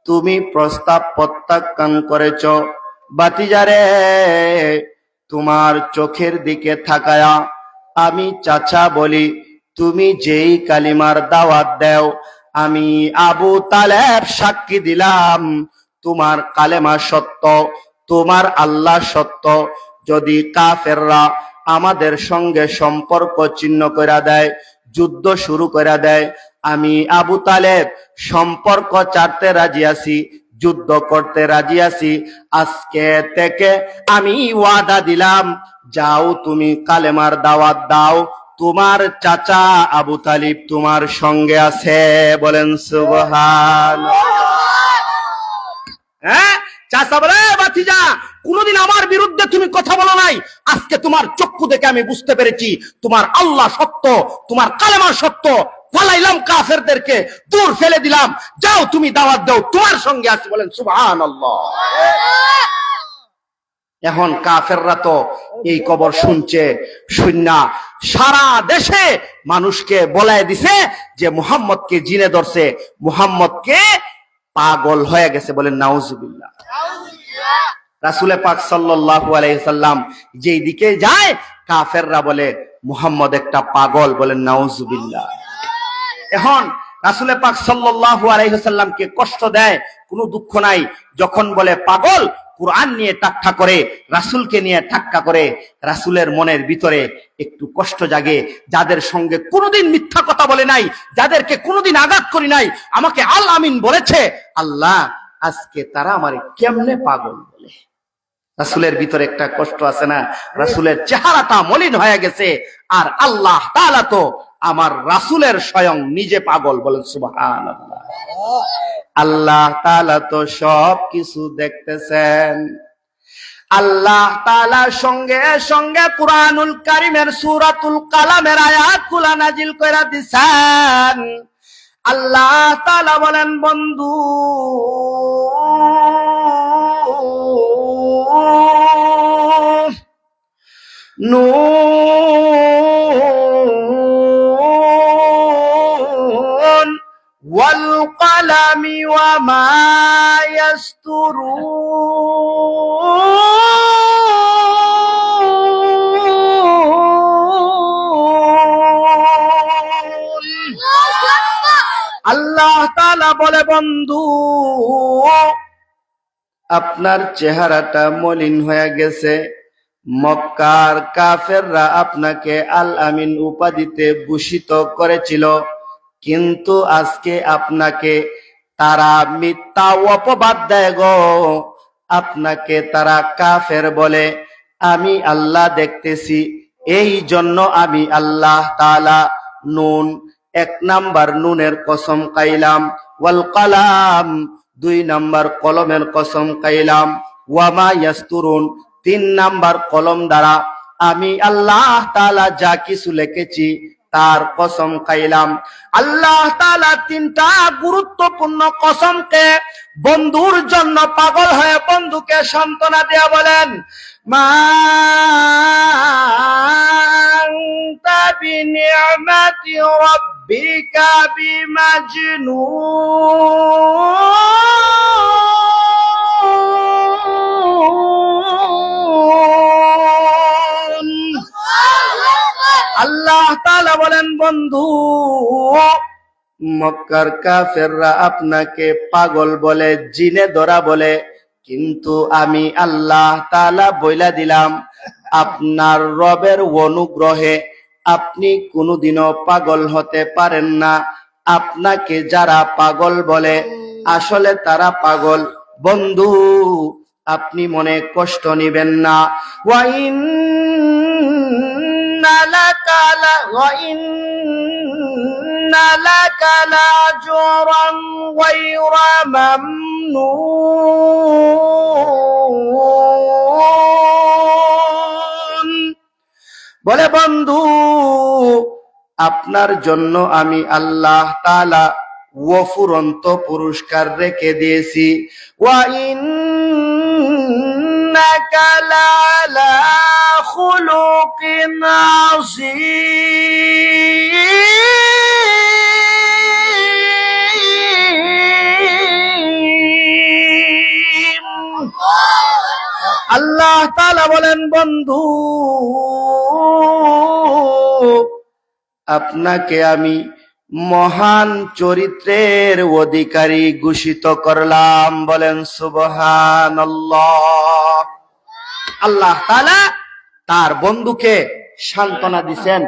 তুমি প্রস্তাব প্রত্যাখ্যান করেছ। ভাতিজারে, তোমার চোখের দিকে তাকায়া আমি চাচা বলি, তুমি যেই কালিমার দাওয়াত দাও আমি আবু তালেব সাক্ষী দিলাম তোমার কালেমা সত্য, তোমার আল্লাহ সত্য। যদি কাফেররা আমাদের সঙ্গে সম্পর্ক ছিন্ন করে দেয়, যুদ্ধ শুরু করে দেয়, আমি আবু তালেব সম্পর্ক ছাড়তে রাজি আছি, যুদ্ধ করতে রাজি আছি। আজকে থেকে আমি ওয়াদা দিলাম, যাও তুমি কালেমার দাওয়াত দাও, তোমার চাচা আবু তালিব তোমার সঙ্গে আছে। বলেন সুবহানাল্লাহ। হ্যাঁ, চাচা বলে, ভাতিজা, কোনদিন আমার বিরুদ্ধে তুমি কথা বলো নাই, আজকে তোমার চক্ষু দেখে আমি বুঝতে পেরেছি তোমার আল্লাহ সত্য, তোমার কালেমা সত্য। ফালাইলাম কাফেরদেরকে, দূর ফেলে দিলাম, যাও তুমি দাওয়াত দাও, তোমার সঙ্গে আছে। বলেন সুবহানাল্লাহ। এখন কাফেররা তো এই খবর শুনছে, শুননা সারা দেশে মানুষকে বলায় দিছে যে মুহাম্মদকে জিনে ধরছে, মুহাম্মদকে পাগল হয়ে গেছে। বলেন নাউজুবিল্লাহ। রাসূল পাক সাল্লাল্লাহু আলাইহি সাল্লাম যেই দিকে যায় কাফেররা বলে মুহাম্মদ একটা পাগল। বলেন নাউজুবিল্লাহ। এখন রাসূল পাক সাল্লাল্লাহু আলাইহি সাল্লামকে কষ্ট দেয়, কোনো দুঃখ নাই। যখন বলে পাগল, কুরআন নিয়ে ঠাট্টা করে, রাসূলকে নিয়ে ঠাট্টা করে, রাসূলের মনের ভিতরে একটু কষ্ট জাগে। যাদের সঙ্গে কোনোদিন মিথ্যা কথা বলে নাই, যাদেরকে কোনোদিন আঘাত করি নাই, আমাকে আল আমিন বলেছে, আল্লাহ আজকে তারা আমারে কেমনে পাগল বলে। রাসূলের ভিতরে একটা কষ্ট আছে না, রাসূলের চেহারাটা মলিন হয়ে গেছে, আর আল্লাহ তাআলা তো আমার রাসূলের স্বয়ং নিজে পাগল। বলেন সুবহানাল্লাহ। আল্লাহ তাআলা তো সব কিছু দেখতেছেন। আল্লাহ তাআলা সঙ্গে সঙ্গে কুরআনুল কারীমের সূরাতুল কালামের আয়াতগুলো নাজিল কইরা দিছেন। আল্লাহ তাআলা বলেন, বন্ধু নুন ওয়াল কলামি ওয়া মা ইয়াসতুরুন। আল্লাহ তাআলা বলে, বন্ধু আপনার চেহারাটা মলিন হয়ে গেছে। মক্কার কাফেররা আপনাকে আল আমিন উপাধিতে ভূষিত করেছিল, কিন্তু আজকে আপনাকে তারা মিথ্যা অপবাদ দেয় গো। আপনাকে তারা কাফের বলে, আমি আল্লাহ দেখতেছি, এই জন্য আমি আল্লাহ তাআলা নুন, এক নাম্বার নুনের কসম খাইলাম, ওয়াল কালাম, দুই নাম্বার কলমের কসম খাইলাম, ওয়া মা ইয়াসতুরুন, তিন নাম্বার কলম দ্বারা আমি আল্লাহ তাআলা যা কিছু লিখেছি তার কসম খাইলাম। আল্লাহ তাআলা তিনটা গুরুত্বপূর্ণ কসমকে বন্ধুর জন্য পাগল হয়ে বন্ধুকে সান্ত্বনা দেয়া বলেন, মা আনতা বিনিআমাতি রাব্বিকা বিমাজনুন। আল্লাহ তাআলা বলেন, বন্ধু মক্কার কাফেররা আপনাকে পাগল বলে, জিনে ধরা বলে, কিন্তু আমি আল্লাহ তাআলা বইলা দিলাম আপনার রবের অনুগ্রহে আপনি কোনোদিনও পাগল হতে পারেন না। আপনাকে যারা পাগল বলে আসলে তারা পাগল। বন্ধু, আপনি মনে কষ্ট নিবেন না। ওয়াইন্না লাকা লাজরান গায়রা মামনুন। বলে বন্ধু, আপনার জন্য আমি আল্লাহ তাআলা অফুরন্ত পুরস্কার রেখে দিয়েছি। ওয়া ইন্নাকা লালা খুলুকিন আযীম। আল্লাহ তাআলা বলেন, বন্ধু, আপনাকে আমি মহান চরিত্রের অধিকারী ঘোষিত করলাম। বলেন সুবহানাল্লাহ। আল্লাহ তাআলা তার বন্ধুকে সান্ত্বনা দিছেন,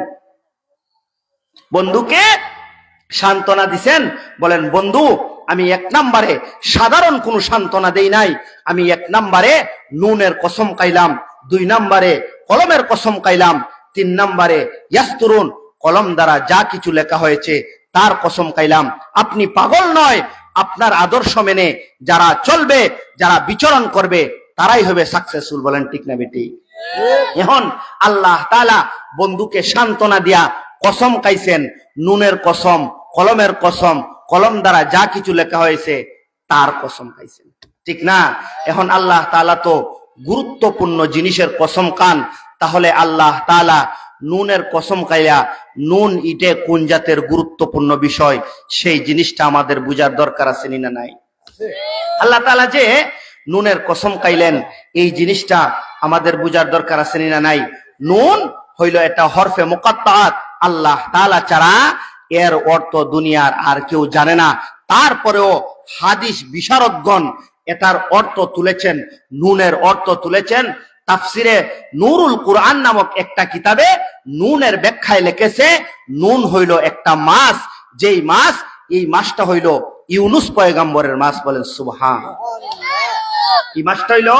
বন্ধুকে সান্ত্বনা দিছেন। বলেন, বন্ধু, আমি এক নম্বরে সাধারণ কোনো সান্ত্বনা দেই নাই। আমি এক নম্বরে নুনের কসম খাইলাম, 2 নম্বরে কলমের কসম খাইলাম, 3 নম্বরে ইয়াসতুরুন কলম দ্বারা যা কিছু লেখা হয়েছে তার কসম খাইলাম। আপনি পাগল নয়, আপনার আদর্শ মেনে যারা চলবে, যারা বিচরণ করবে, তারাই হবে সাকসেসফুল। বলেন ঠিক না বেটি? এখন আল্লাহ তাআলা বন্ধুকে সান্ত্বনা দিয়া কসম খাইছেন, নুনের কসম, কলমের কসম, কলম দ্বারা যা কিছু লেখা হয়েছে তার কসম খাইছেন, ঠিক না? এখন আল্লাহ তাআলা তো গুরুত্বপূর্ণ জিনিসের কসম খান, তাহলে আল্লাহ তাআলা নুনের কসম খাইয়া, নুন ইটে কোন জাতের গুরুত্বপূর্ণ বিষয় সেই জিনিসটা আমাদের বুঝার দরকার আছে না নাই? আল্লাহ তাআলা যে নুনের কসম খাইলেন এই জিনিসটা আমাদের বুঝার দরকার আছে না নাই? নুন হইল এটা হরফে মুকাত্তাআত, আল্লাহ তাআলা ছাড়া এর অর্থ দুনিয়ার আর কেউ জানে না। তারপরেও হাদিস বিশারদগণ এটার অর্থ তুলেছেন, নুনের অর্থ তুলেছেন। তাফসিরে নূরুল কুরআন নামক একটা কিতাবে নুনের ব্যাখ্যায় লিখেছে, নুন হইল একটা মাছ, যেই মাছ, এই মাছটা হইল ইউনুস পয়গম্বরের মাছ। বলেন সুবহানাল্লাহ। এই মাছটা হইল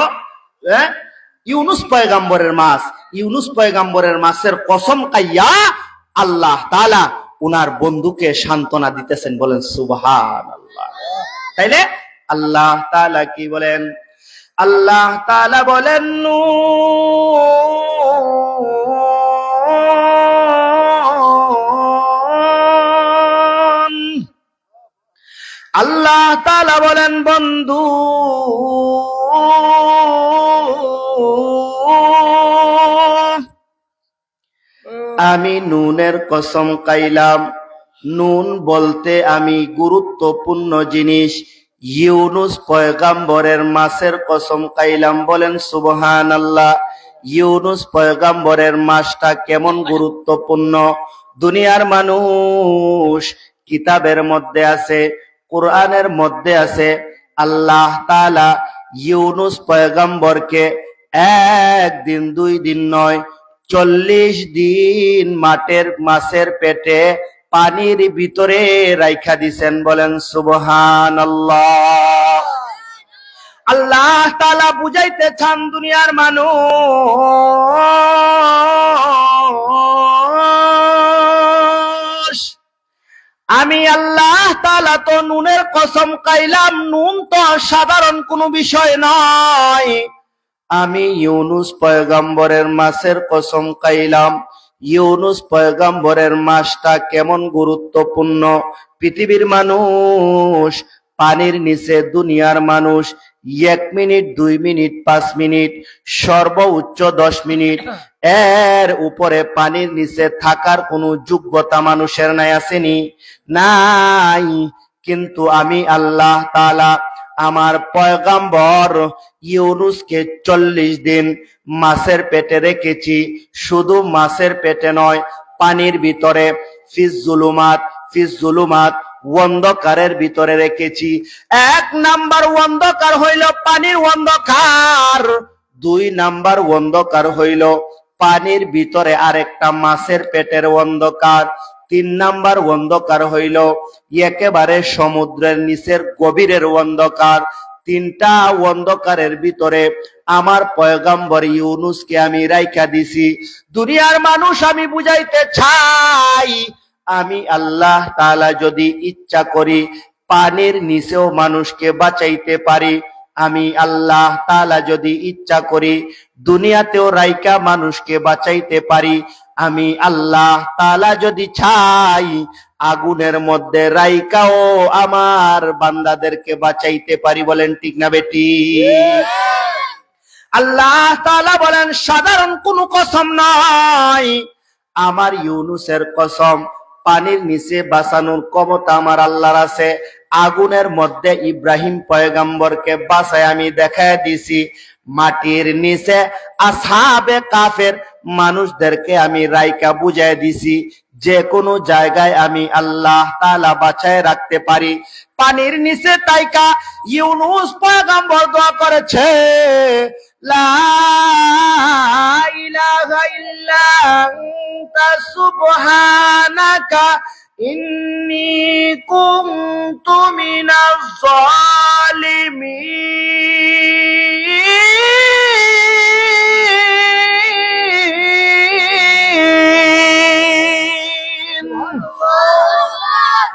ইউনুস পয়গম্বরের মাছ। ইউনুস পয়গম্বরের মাছের কসম খাইয়া আল্লাহ তাআলা উনার বন্ধুকে সান্ত্বনা দিতেছেন। বলেন সুবহানাল্লাহ। তাইলে আল্লাহ তাআলা কি বলেন? আল্লাহ তাআলা বলেন, নুন। আল্লাহ তাআলা বলেন, বন্ধু, আমি নুনের কসম খাইলাম। নুন বলতে আমি গুরুত্বপূর্ণ জিনিস ইউনুস পয়গম্বরের মাছের কসম খাইলাম। বলেন সুবহানাল্লাহ। ইউনুস পয়গম্বরের মাছটা কেমন গুরুত্বপূর্ণ? দুনিয়ার মানুষ কিতাবের মধ্যে আছে, কোরআনের মধ্যে আছে, আল্লাহ তাআলা ইউনুস পয়গম্বরকে 1 দিন 2 দিন নয়, 40 দিন মাছের পেটে পানির ভিতরে রাইখা দিছেন। বলেন সুবহানাল্লাহ। আল্লাহ তাআলা বুঝাইতে চান দুনিয়ার মানুষ, আমি আল্লাহ তাআলা তো নুনের কসম খাইলাম। নুন তো সাধারণ কোনো বিষয় নয়। আমি ইউনুস পয়গম্বরের মাছের কসম খাইলাম। ইউনুস পয়গম্বরের মাছটা কেমন গুরুত্বপূর্ণ? পৃথিবীর মানুষ, পানির নিচে দুনিয়ার মানুষ 1 মিনিট, 2 মিনিট, 5 মিনিট, সর্বোচ্চ 10 মিনিট এর উপরে পানির নিচে থাকার কোনো যোগ্যতা মানুষের নাই, আসেনি? নাই। কিন্তু আমি আল্লাহ তাআলা আমার পয়গম্বর ইউনুসকে 40 দিন মাছের পেটে রেখেছি। শুধু মাছের পেটে নয়, পানির ভিতরে, ফিজ জুলুমাত অন্ধকারের ভিতরে রেখেছি। 1 নাম্বার অন্ধকার হইল পানির অন্ধকার, দুই নাম্বার অন্ধকার হইল পানির ভিতরে আরেকটা মাছের পেটের অন্ধকার। তিন নাম্বার অন্ধকার হইল একেবারে সমুদ্রের নিচের গভীরের অন্ধকার। তিনটা অন্ধকারের ভিতরে আমার পয়গম্বর ইউনুসকে আমি রাইখা দিছি। দুনিয়ার মানুষ আমি বুঝাইতে চাই, আমি আল্লাহ তাআলা যদি ইচ্ছা করি পানির নিচেও মানুষকে বাঁচাইতে পারি। আমি আল্লাহ তাআলা যদি ইচ্ছা করি দুনিয়াতেও রাইকা মানুষকে বাঁচাইতে পারি। আমি আল্লাহ তাআলা যদি চাই আগুনের মধ্যে রাইকাও আমার বান্দাদেরকে বাঁচাইতে পারি। বলেন ঠিক না বেটি? আল্লাহ তাআলা বলেন সাধারণ কোনো কসম নয়, আমার ইউনুসের কসম। পানির নিচে বাঁচানোর ক্ষমতা আমার আল্লাহর আছে। আগুনের মধ্যে ইব্রাহিম পয়গম্বরকে বাঁচায় আমি দেখায় দিছি। মাটির নিচে আসহাবে কাফের মানুষদেরকে আমি রাইকা বুঝায় দিছি যে কোনো জায়গায় আমি আল্লাহ তাআলা বাঁচায় রাখতে পারি। পানির নিচে তাইকা ইউনুস পয়গম্বর দোয়া করেছে, লা ইলাহা ইল্লা আনতা সুবহানাকা ইন্নী কুনতু মিনাজ জালিমিন।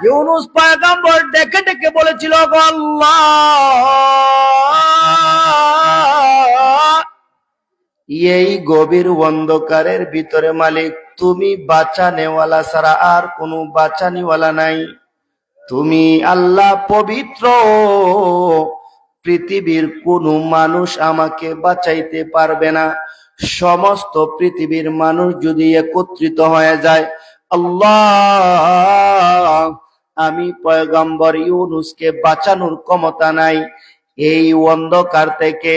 ইউনুস পয়গম্বর ডেকে ডেকে বলেছিল, গো আল্লাহ, এই গভীর অন্ধকারের ভিতরে মালিক তুমি বাঁচানেওয়ালা ছাড়া আর কোনো বাঁচানিওয়ালা নাই। তুমি আল্লাহ পবিত্র, পৃথিবীর কোনো মানুষ আমাকে বাঁচাইতে পারবে না। সমস্ত পৃথিবীর মানুষ যদি একত্রিত হয়ে যায়, আল্লাহ আমি পয়গম্বর ইউনুসকে বাঁচানোর ক্ষমতা নাই। এই অন্ধকার থেকে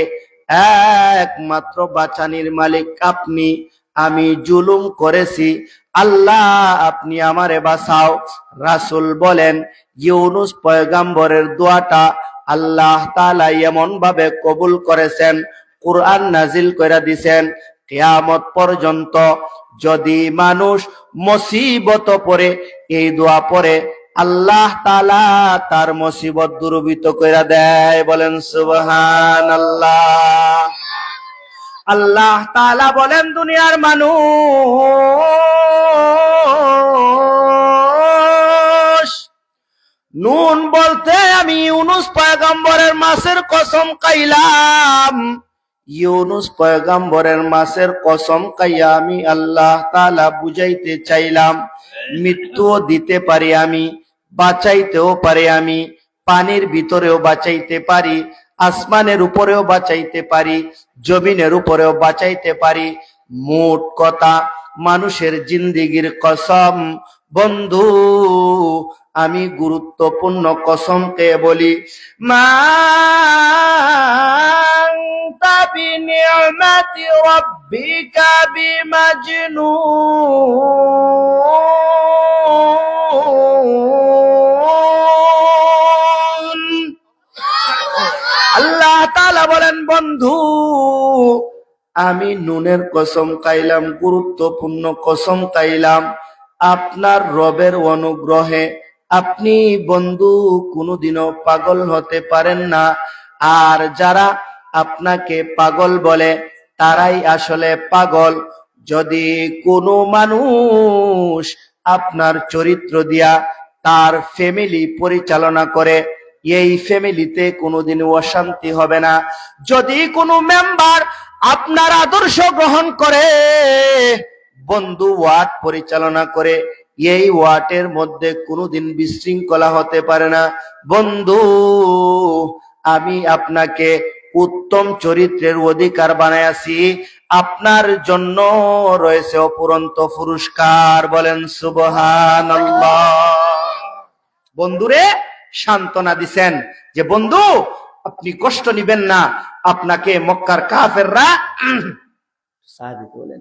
একমাত্র বাঁচানির মালিক আপনি। আমি জুলুম করেছি, আল্লাহ আপনি আমারে বাঁচাও। রাসূল বলেন ইউনুস পয়গম্বরের দোয়াটা আল্লাহ তাআলা এমন ভাবে কবুল করেছেন, কুরআন নাজিল করে দিয়েছেন, কিয়ামত পর্যন্ত যদি মানুষ মুসিবত পড়ে এই দোয়া পড়ে আল্লাহ তাআলা তার মুসিবত দূরীভূত করে দেয়। বলেন সুবহানাল্লাহ। আল্লাহ তাআলা বলেন দুনিয়ার মানুষ, নুন বলতে আমি ইউনুস পয়গম্বরের মাছের কসম খাইলাম। ইউনুস পয়গম্বরের মাছের কসম খাইয়া আমি আল্লাহ তাআলা বুঝাইতে চাইলাম মৃত্যুও দিতে পারি আমি, বাঁচাইতেও পারি আমি, পানির ভিতরেও বাঁচাইতে পারি, আসমানের উপরেও বাঁচাইতে পারি, জমিনের উপরেও বাঁচাইতে পারি। মোট কথা মানুষের জিন্দেগির কসম। বন্ধু আমি গুরুত্বপূর্ণ কসমকে বলি, মা আনতা বিনিআমাতি রাব্বিকা বিমাজনুন। আল্লাহ তাআলা বলেন বন্ধু আমি নুনের কসম খাইলাম, গুরুত্বপূর্ণ কসম খাইলাম। আপনার রবের অনুগ্রহে আপনি বন্ধু কোনোদিনও পাগল হতে পারেন না। আর যারা আপনাকে পাগল বলে তারাই আসলে পাগল। যদি কোনো মানুষ আপনার চরিত্র দিয়া তার ফ্যামিলি পরিচালনা করে, এই ফ্যামিলিতে কোনোদিন অশান্তি হবে না। যদি কোনো মেম্বার আপনার আদর্শ গ্রহণ করে, বন্ধু ওয়ার্ড পরিচালনা করে, এই ওয়ার্ডের মধ্যে কোনোদিন বিশৃঙ্খলা হতে পারে না। বন্ধু আমি আপনাকে উত্তম চরিত্রের অধিকার বানাইয়াছি, আপনার জন্য রয়েছে অপুরন্ত পুরস্কার। বলেন সুবহানাল্লাহ। বন্ধুরে সান্ত্বনা দিছেন যে বন্ধু আপনি কষ্ট নিবেন না, আপনাকে মক্কার কাফেররা বলেন,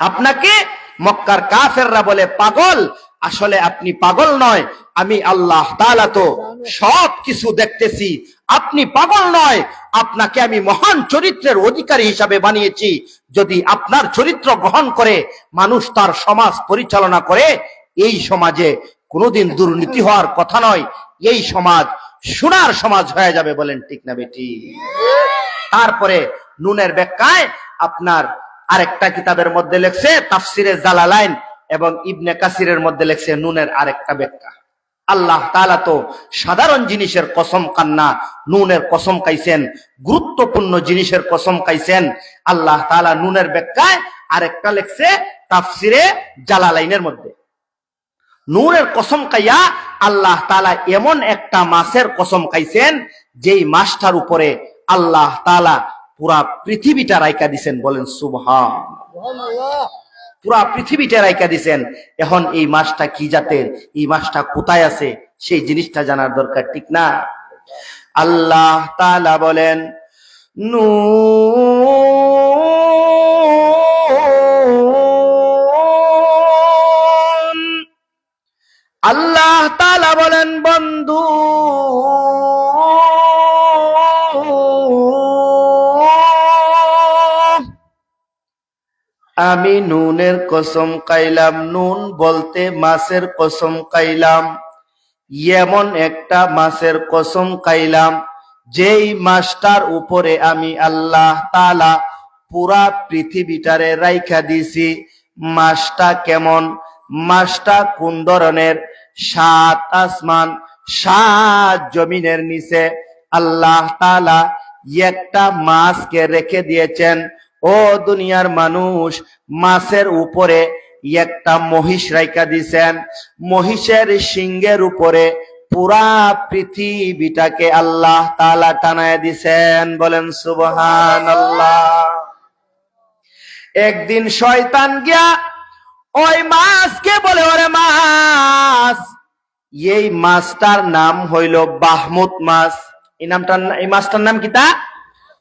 আপনাকে মক্কার কাফেররা বলে পাগল, আসলে আপনি পাগল নয়, আমি আল্লাহ তাআলা তো সব কিছু দেখতেছি। আপনি পাগল নয়, আপনাকে আমি মহান চরিত্রের অধিকারী হিসাবে বানিয়েছি। যদি আপনার চরিত্র গ্রহণ করে মানুষ তার সমাজ পরিচালনা করে, এই সমাজে কোনোদিন দুর্নীতি হওয়ার কথা নয়। এই সমাজ সোনার সমাজ হয়ে যাবে। বলেন ঠিক না বেটি? তারপরে নুনের ব্যাখ্যায় আপনার আরেকটা কিতাবের মধ্যে লেখছে তাফসিরে জালালাইন এবং ইবনে কাসিরের মধ্যে লেখছে নুনের আরেকটা ব্যাখ্যা। আল্লাহ তাআলা তো সাধারণ জিনিসের কসম খান না, নুনের কসম খাইছেন, গুরুত্বপূর্ণ জিনিসের কসম খাইছেন। আল্লাহ তাআলা নুনের ব্যাখ্যায় আরেকটা লেখছে তাফসিরে জালালাইনের মধ্যে। নুনের কসম খাইয়া আল্লাহ তাআলা এমন একটা মাছের কসম খাইছেন যেই মাছটার উপরে আল্লাহ তাআলা পুরা পৃথিবীটা রাইখা দিছেন। বলেন সুবহানাল্লাহ। পুরা পৃথিবীটা রাইখা দিছেন। এখন এই মাছটা কি জাতের, এই মাছটা কোথায় আছে, সেই জিনিসটা জানার দরকার, ঠিক না? আল্লাহ তাআলা বলেন নুন, আল্লাহ তাআলা বলেন বন্ধু আমি নুনের কসম খাইলাম। নুন বলতে মাছের কসম খাইলাম। এমন একটা মাছের কসম খাইলাম যেই মাছটার উপরে আমি আল্লাহ তাআলা পুরা পৃথিবীটারে রাইখা দিছি। মাছটা কেমন, মাছটা কোন ধরনের? 7 আসমান 7 জমিনের নিচে আল্লাহ তাআলা একটা মাছকে রেখে দিয়েছেন। ও দুনিয়ার মানুষ, মাছের উপরে একটা মহিষ রাইখা দিয়েছেন। মহিষের সিংহের উপরে পুরা পৃথিবীটাকে আল্লাহ তাআলা টানায় দিয়েছেন। বলেন সুবহানাল্লাহ। একদিন শয়তান গিয়া ওই মাছকে বলে, ওরে মাছ, এই মাছটার নাম হইল বাহমুত মাছ। এই মাছটার নাম কি? তা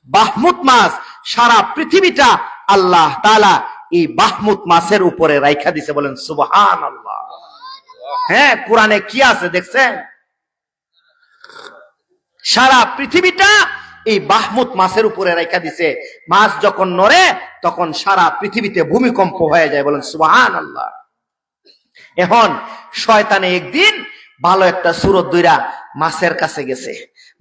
বাহমুত মাছ। সারা পৃথিবীটা আল্লাহ তাআলা এই বাহমুত মাছের উপরে রাইখা দিছে। বলেন সুবহানাল্লাহ। হ্যাঁ, কোরআনে কি আছে দেখছেন? সারা পৃথিবীটা এই বাহমুত মাছের উপরে রাইখা দিছে। মাছ যখন নড়ে তখন সারা পৃথিবীতে ভূমিকম্প হয়ে যায়। বলেন সুবহানাল্লাহ। এখন শয়তানে একদিন ভালো একটা সূরত দুইরা মাছের কাছে গেছে।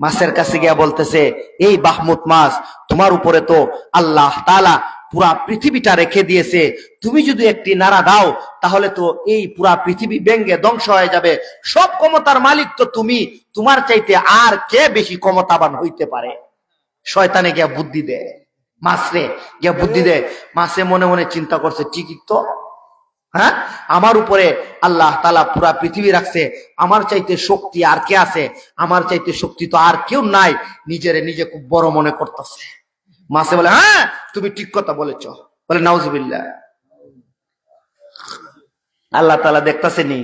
মাছের কাছে গিয়া বলতেছে, এই বাহমুত মাছ, তোমার উপরে তো আল্লাহ তাআলা পুরা পৃথিবীটা রেখে দিয়েছে। তুমি যদি একটি নাড়া দাও তাহলে তো এই পুরা পৃথিবী ভেঙে ধ্বংস হয়ে যাবে। সব ক্ষমতার মালিক তো তুমি, তোমার চাইতে আর কে বেশি ক্ষমতাবান হইতে পারে? শয়তানে গিয়া বুদ্ধি দেয়, মাছরে গিয়া বুদ্ধি দেয়। মাছে মনে মনে চিন্তা করছে, ঠিকই তো, হ্যাঁ, আমার উপরে আল্লাহ তাআলা পুরা পৃথিবী রাখছে, আমার চাইতে শক্তি আর কে আছে? আমার চাইতে শক্তি তো আর কেউ নাই। নিজেরে নিজে খুব বড় মনে করতেছে। মাছে বলে, হ্যাঁ তুমি ঠিক কথা বলেছ। বলে নাউজুবিল্লাহ। আল্লাহ তাআলা দেখতেছে নি?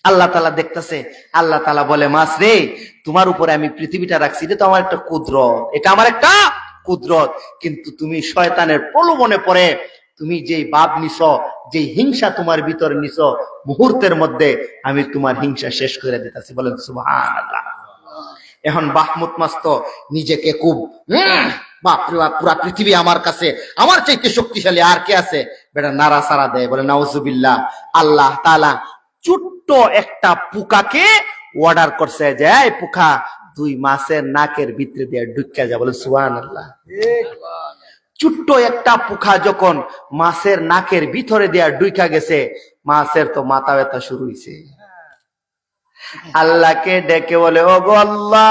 আল্লাহ তাআলা দেখতেছে। আল্লাহ তাআলা বলে, মাছ রে, তোমার উপরে আমি পৃথিবীটা রাখছি, এটা তো আমার একটা কুদরত, এটা আমার একটা কুদরত। কিন্তু তুমি শয়তানের প্রলোভনে পড়ে তুমি যেই ভাব নিছ, যেই হিংসা তোমার ভিতরে নিছ, মুহূর্তের মধ্যে আমি তোমার হিংসা শেষ করে দিতেছি। বলেন সুবহানাল্লাহ। এখন বাহমুত মাছ তো নিজেকে খুব, বাপরে বাপ, পুরা পৃথিবী আমার কাছে, আমার চাইতে শক্তিশালী আর কে আছে? বেটা নাড়া সারা দেয়। বলে নাউজুবিল্লাহ। আল্লাহ তাআলা ছোট্ট একটা পোকাকে অর্ডার করছে যে, এই পোকা, তুই মাছের নাকের ভিতরে দিয়ে ঢুকিয়া যা। বলে সুবহানাল্লাহ। ছোট্ট একটা পোকা যখন মাছের নাকের ভিতরে দিয়ে ঢুকা গেছে, মাছের তো মাথা ব্যথা শুরু হয়েছে। আল্লাহকে ডেকে বলে, ও গো আল্লাহ,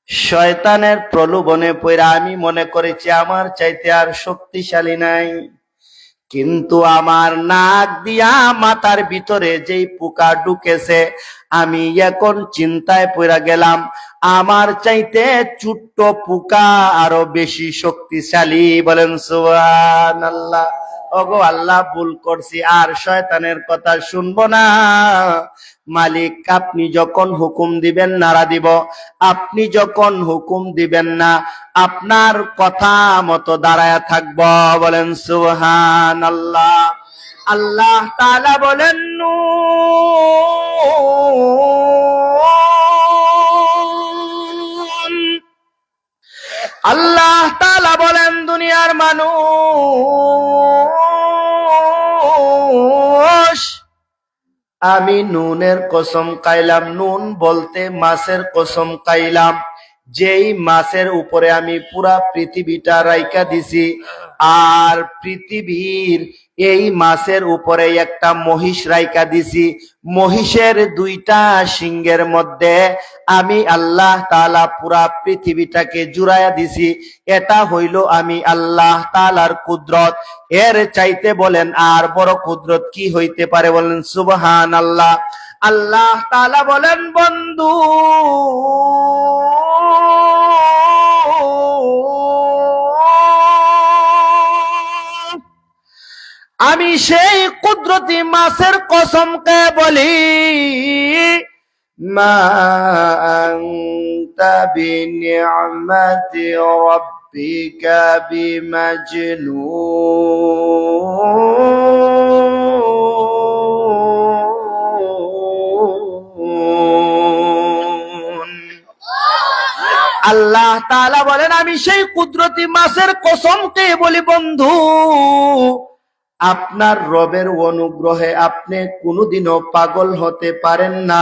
শয়তানের প্রলোভনে পড়া আমি মনে করেছি আমার চাইতে আর শক্তিশালী নাই, কিন্তু আমার নাক দিয়া মাথার ভিতরে যেই পোকা ঢুকেছে, আমি এখন চিন্তায় পড়ে গেলাম, আমার চাইতে ছোট্ট পোকা আরো বেশি শক্তিশালী। বলেন সুবহানাল্লাহ। ওগো আল্লাহ, ভুল করছি, আর শয়তানের কথা শুনবো না। মালিক, আপনি যখন হুকুম দিবেন নাড়া দিব, আপনি যখন হুকুম দিবেন না আপনার কথা মতো দাঁড়ায় থাকবো। বলেন সুবহানাল্লাহ। আল্লাহ তাআলা বলেন নুন। আল্লাহ তাআলা বলেন দুনিয়ার মানুষ, আমি নুনের কসম খাইলাম। নুন বলতে মাছের কসম খাইলাম, যেই মাছের উপরে আমি পুরা পৃথিবীটা রাইখা দিছি, আর পৃথিবীর এই মাছের উপরে একটা মহিষ রাইখা দিছি। মহিষের দুইটা সিংহের মধ্যে আমি আল্লাহ তাআলা পুরা পৃথিবীটাকে জুড়াইয়া দিছি। এটা হইল আমি আল্লাহ তাআলার কুদরত। এর চাইতে বলেন আর বড় কুদরত কি হইতে পারে? বলেন সুবহানাল্লাহ। আল্লাহ তাআলা বলেন বন্ধু, আমি সেই কুদরতি মাছের কসমকে বলি, মা আনতা বিনিআমাতি রাব্বিকা বিমাজনুন। আল্লাহ তাআলা বলেন আমি সেই কুদরতি মাছের কসমকে বলি বন্ধু, আপনার রবের অনুগ্রহে আপনি কোনোদিনও পাগল হতে পারেন না।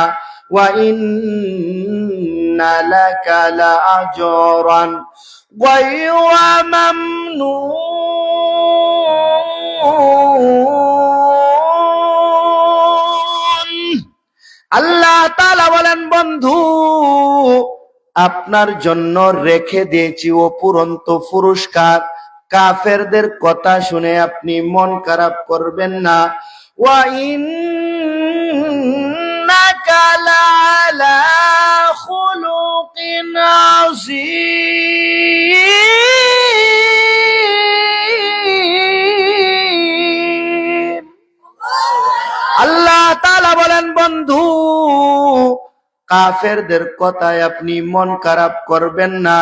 ওয়া ইন্না লাকা লাআজরান গায়রা মামনুন। আল্লাহ তাআলা বলেন বন্ধু, আপনার জন্য রেখে দিয়েছি অপুরন্ত পুরস্কার। কাফেরদের কথা শুনে আপনি মন খারাপ করবেন না। ওয়া ইন্নাকা লাআলা খুলুকিন আযীম। আল্লাহ তাআলা বলেন বন্ধু, কাফেরদের কথায় আপনি মন খারাপ করবেন না।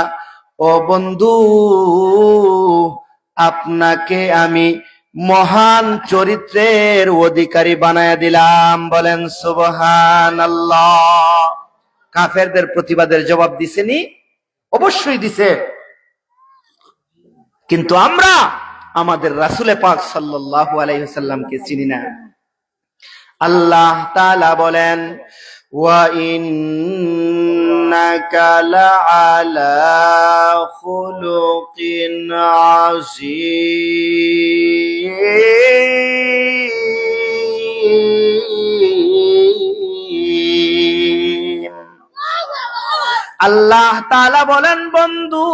ও বন্ধু, আপনাকে আমি মহান চরিত্রের অধিকারী বানায়া দিলাম। বলেন সুবহানাল্লাহ। কাফেরদের প্রতিবাদের জবাব দিছেনি? অবশ্যই দিছে। কিন্তু আমরা আমাদের রাসূলে পাক সাল্লাল্লাহু আলাইহি ওয়াসাল্লামকে চিনি না। আল্লাহ তাআলা বলেন ওয়া ইন্নাকা লাআলা খুলুকিন আযীম। আল্লাহ তাআলা বলেন বন্ধু,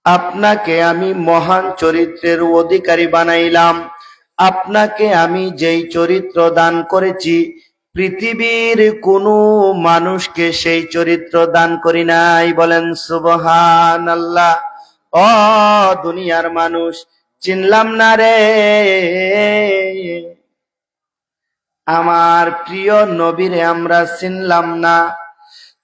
আপনাকে আমি মহান চরিত্রের অধিকারী বানাইলাম। আপনাকে আমি যেই চরিত্র দান করেছি, পৃথিবীর কোনো মানুষকে সেই চরিত্র দান করি নাই। বলেন সুবহানাল্লাহ। ও দুনিয়ার মানুষ, চিনলাম না রে আমার প্রিয় নবীরে, আমরা চিনলাম না।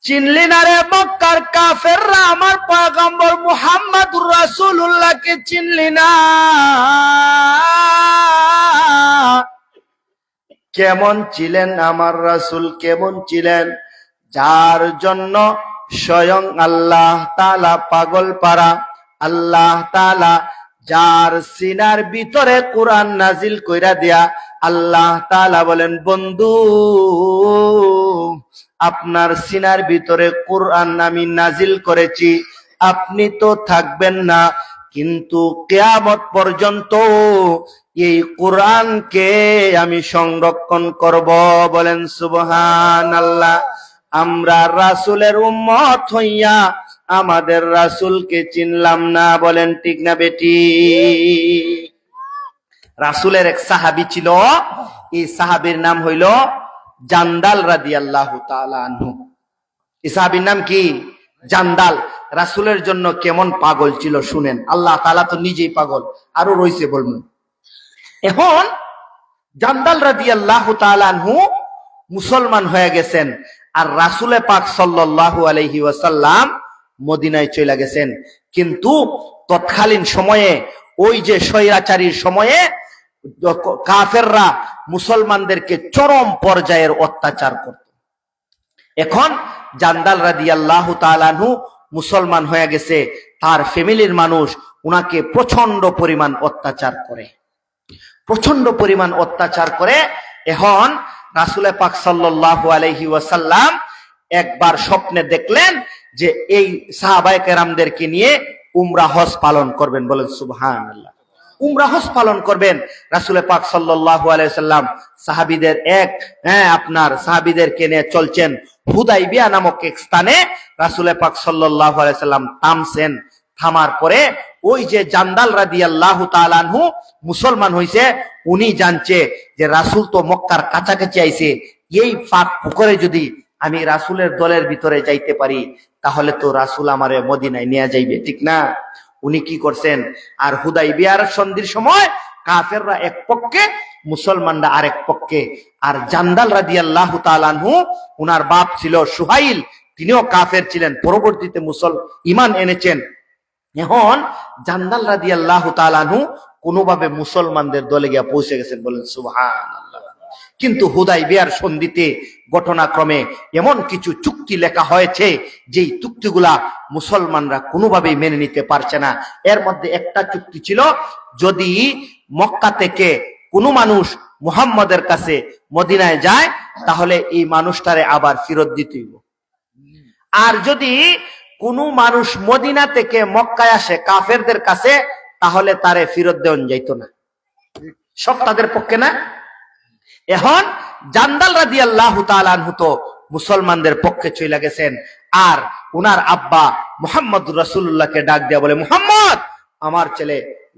চিনলি না রে মক্কার কাফেররা আমার পয়গম্বর মুহাম্মদুর রাসূলুল্লাহকে চিনলি না। কেমন ছিলেন আমার রাসূল, কেমন ছিলেন, যার জন্য স্বয়ং আল্লাহ তাআলা পাগল পারা। আল্লাহ তাআলা যার সিনার ভিতরে কোরআন নাজিল কইরা দিয়া, আল্লাহ তাআলা বলেন বন্ধু, আপনার সিনার ভিতরে কোরআন আমি নাজিল করেছি। আপনি তো থাকবেন না, কিন্তু কিয়ামত পর্যন্ত এই কোরআনকে আমি সংরক্ষণ করব। বলেন সুবহানাল্লাহ। আমরা রাসূলের উম্মত হইয়া আমাদের রাসূলকে চিনলাম না। বলেন ঠিক না বেটি? রাসূলের এক সাহাবী ছিল, এই সাহাবীর নাম হইল জান্দাল রাদিয়াল্লাহু তাআলা আনহু। এই সাহাবীর নাম কি? জান্দাল। রাসূলের জন্য কেমন পাগল ছিল শুনেন। আল্লাহ তাআলা তো নিজেই পাগল, আরো রইছে বলবো। এখন জান্দাল রাদিয়াল্লাহু তাআলা আনহু মুসলমান হয়ে গেছেন, আর রাসূলে পাক সাল্লাল্লাহু আলাইহি ওয়াসাল্লাম মদিনায় চলে গেছেন। কিন্তু তৎকালীন সময়ে ওই যে স্বৈরাচারীর সময়ে কাফেররা মুসলমানদেরকে চরম পর্যায়ের অত্যাচার করত। এখন জান্দাল রাদিয়াল্লাহু তাআলা আনহু মুসলমান হয়ে গেছে, তার ফ্যামিলির মানুষ উনাকে প্রচন্ড পরিমাণ অত্যাচার করে, প্রচন্ড পরিমাণ অত্যাচার করে। এখন রাসূল পাক সাল্লাল্লাহু আলাইহি ওয়াসাল্লাম একবার স্বপ্নে দেখলেন যে এই সাহাবায়ে কেরামদেরকে নিয়ে উমরা হজ পালন করবেন। বলেন সুবহানাল্লাহ। উমরা হজ পালন করবেন। রাসূল পাক সাল্লাল্লাহু আলাইহি ওয়াসাল্লাম সাহাবীদের আপনার সাহাবীদেরকে নিয়ে চলছেন হুদাইবিয়া নামক এক স্থানে। রাসূল পাক সাল্লাল্লাহু আলাইহি ওয়াসাল্লাম থামছেন। থামার পরে ওই যে জান্দাল রাদিয়াল্লাহু তাআলা আনহু মুসলমান হইছে, উনি জানছে যে রাসূল তো মক্কার কাছাকাছি আইছে, এই ফাঁক পুকুরে যদি আমি রাসূলের দলের ভিতরে যাইতে পারি তাহলে তো রাসূল আমারে মদিনায় নিয়ে যাইবে, ঠিক না? উনি কি করছেন, আর হুদাইবিয়ার সন্ধির সময় কাফেররা এক পক্ষে, মুসলমানরা আরেক পক্ষে। আর জান্দাল রাদিয়াল্লাহু তাআলা আনহু, উনার বাপ ছিল সুহাইল, তিনিও কাফের ছিলেন, পরবর্তীতে ঈমান এনেছেন। এখন জান্দাল রাদিয়াল্লাহু তাআলা আনহু কোনোভাবে মুসলমানদের দলে গিয়ে পৌঁছে গেছেন। বলেন সুবহানাল্লাহ। কিন্তু হুদাইবিয়ার সন্ধিতে ঘটনাক্রমে এমন কিছু চুক্তি লেখা হয়েছে যেই চুক্তিগুলা মুসলমানরা কোনোভাবেই মেনে নিতে পারছে না। এর মধ্যে একটা চুক্তি ছিল, যদি মক্কা থেকে কোনো মানুষ মুহাম্মদের কাছে মদিনায় যায় তাহলে এই মানুষটারে আবার ফেরত দিতে হইব। আর যদি কোনো মানুষ মদিনা থেকে মক্কায় আসে কাফেরদের কাছে তাহলে তারে ফেরত দেওয়া যাইত না। সব তাদের পক্ষে না। এখন জান্দাল রাদিয়াল্লাহু তাআলা আনহু তো মুসলমানদের পক্ষে চলে গেছেন। আর উনার আব্বা মুহাম্মদুর রাসূলুল্লাহকে ডাক দিয়া বলে, মুহাম্মদ, আমার ছেলে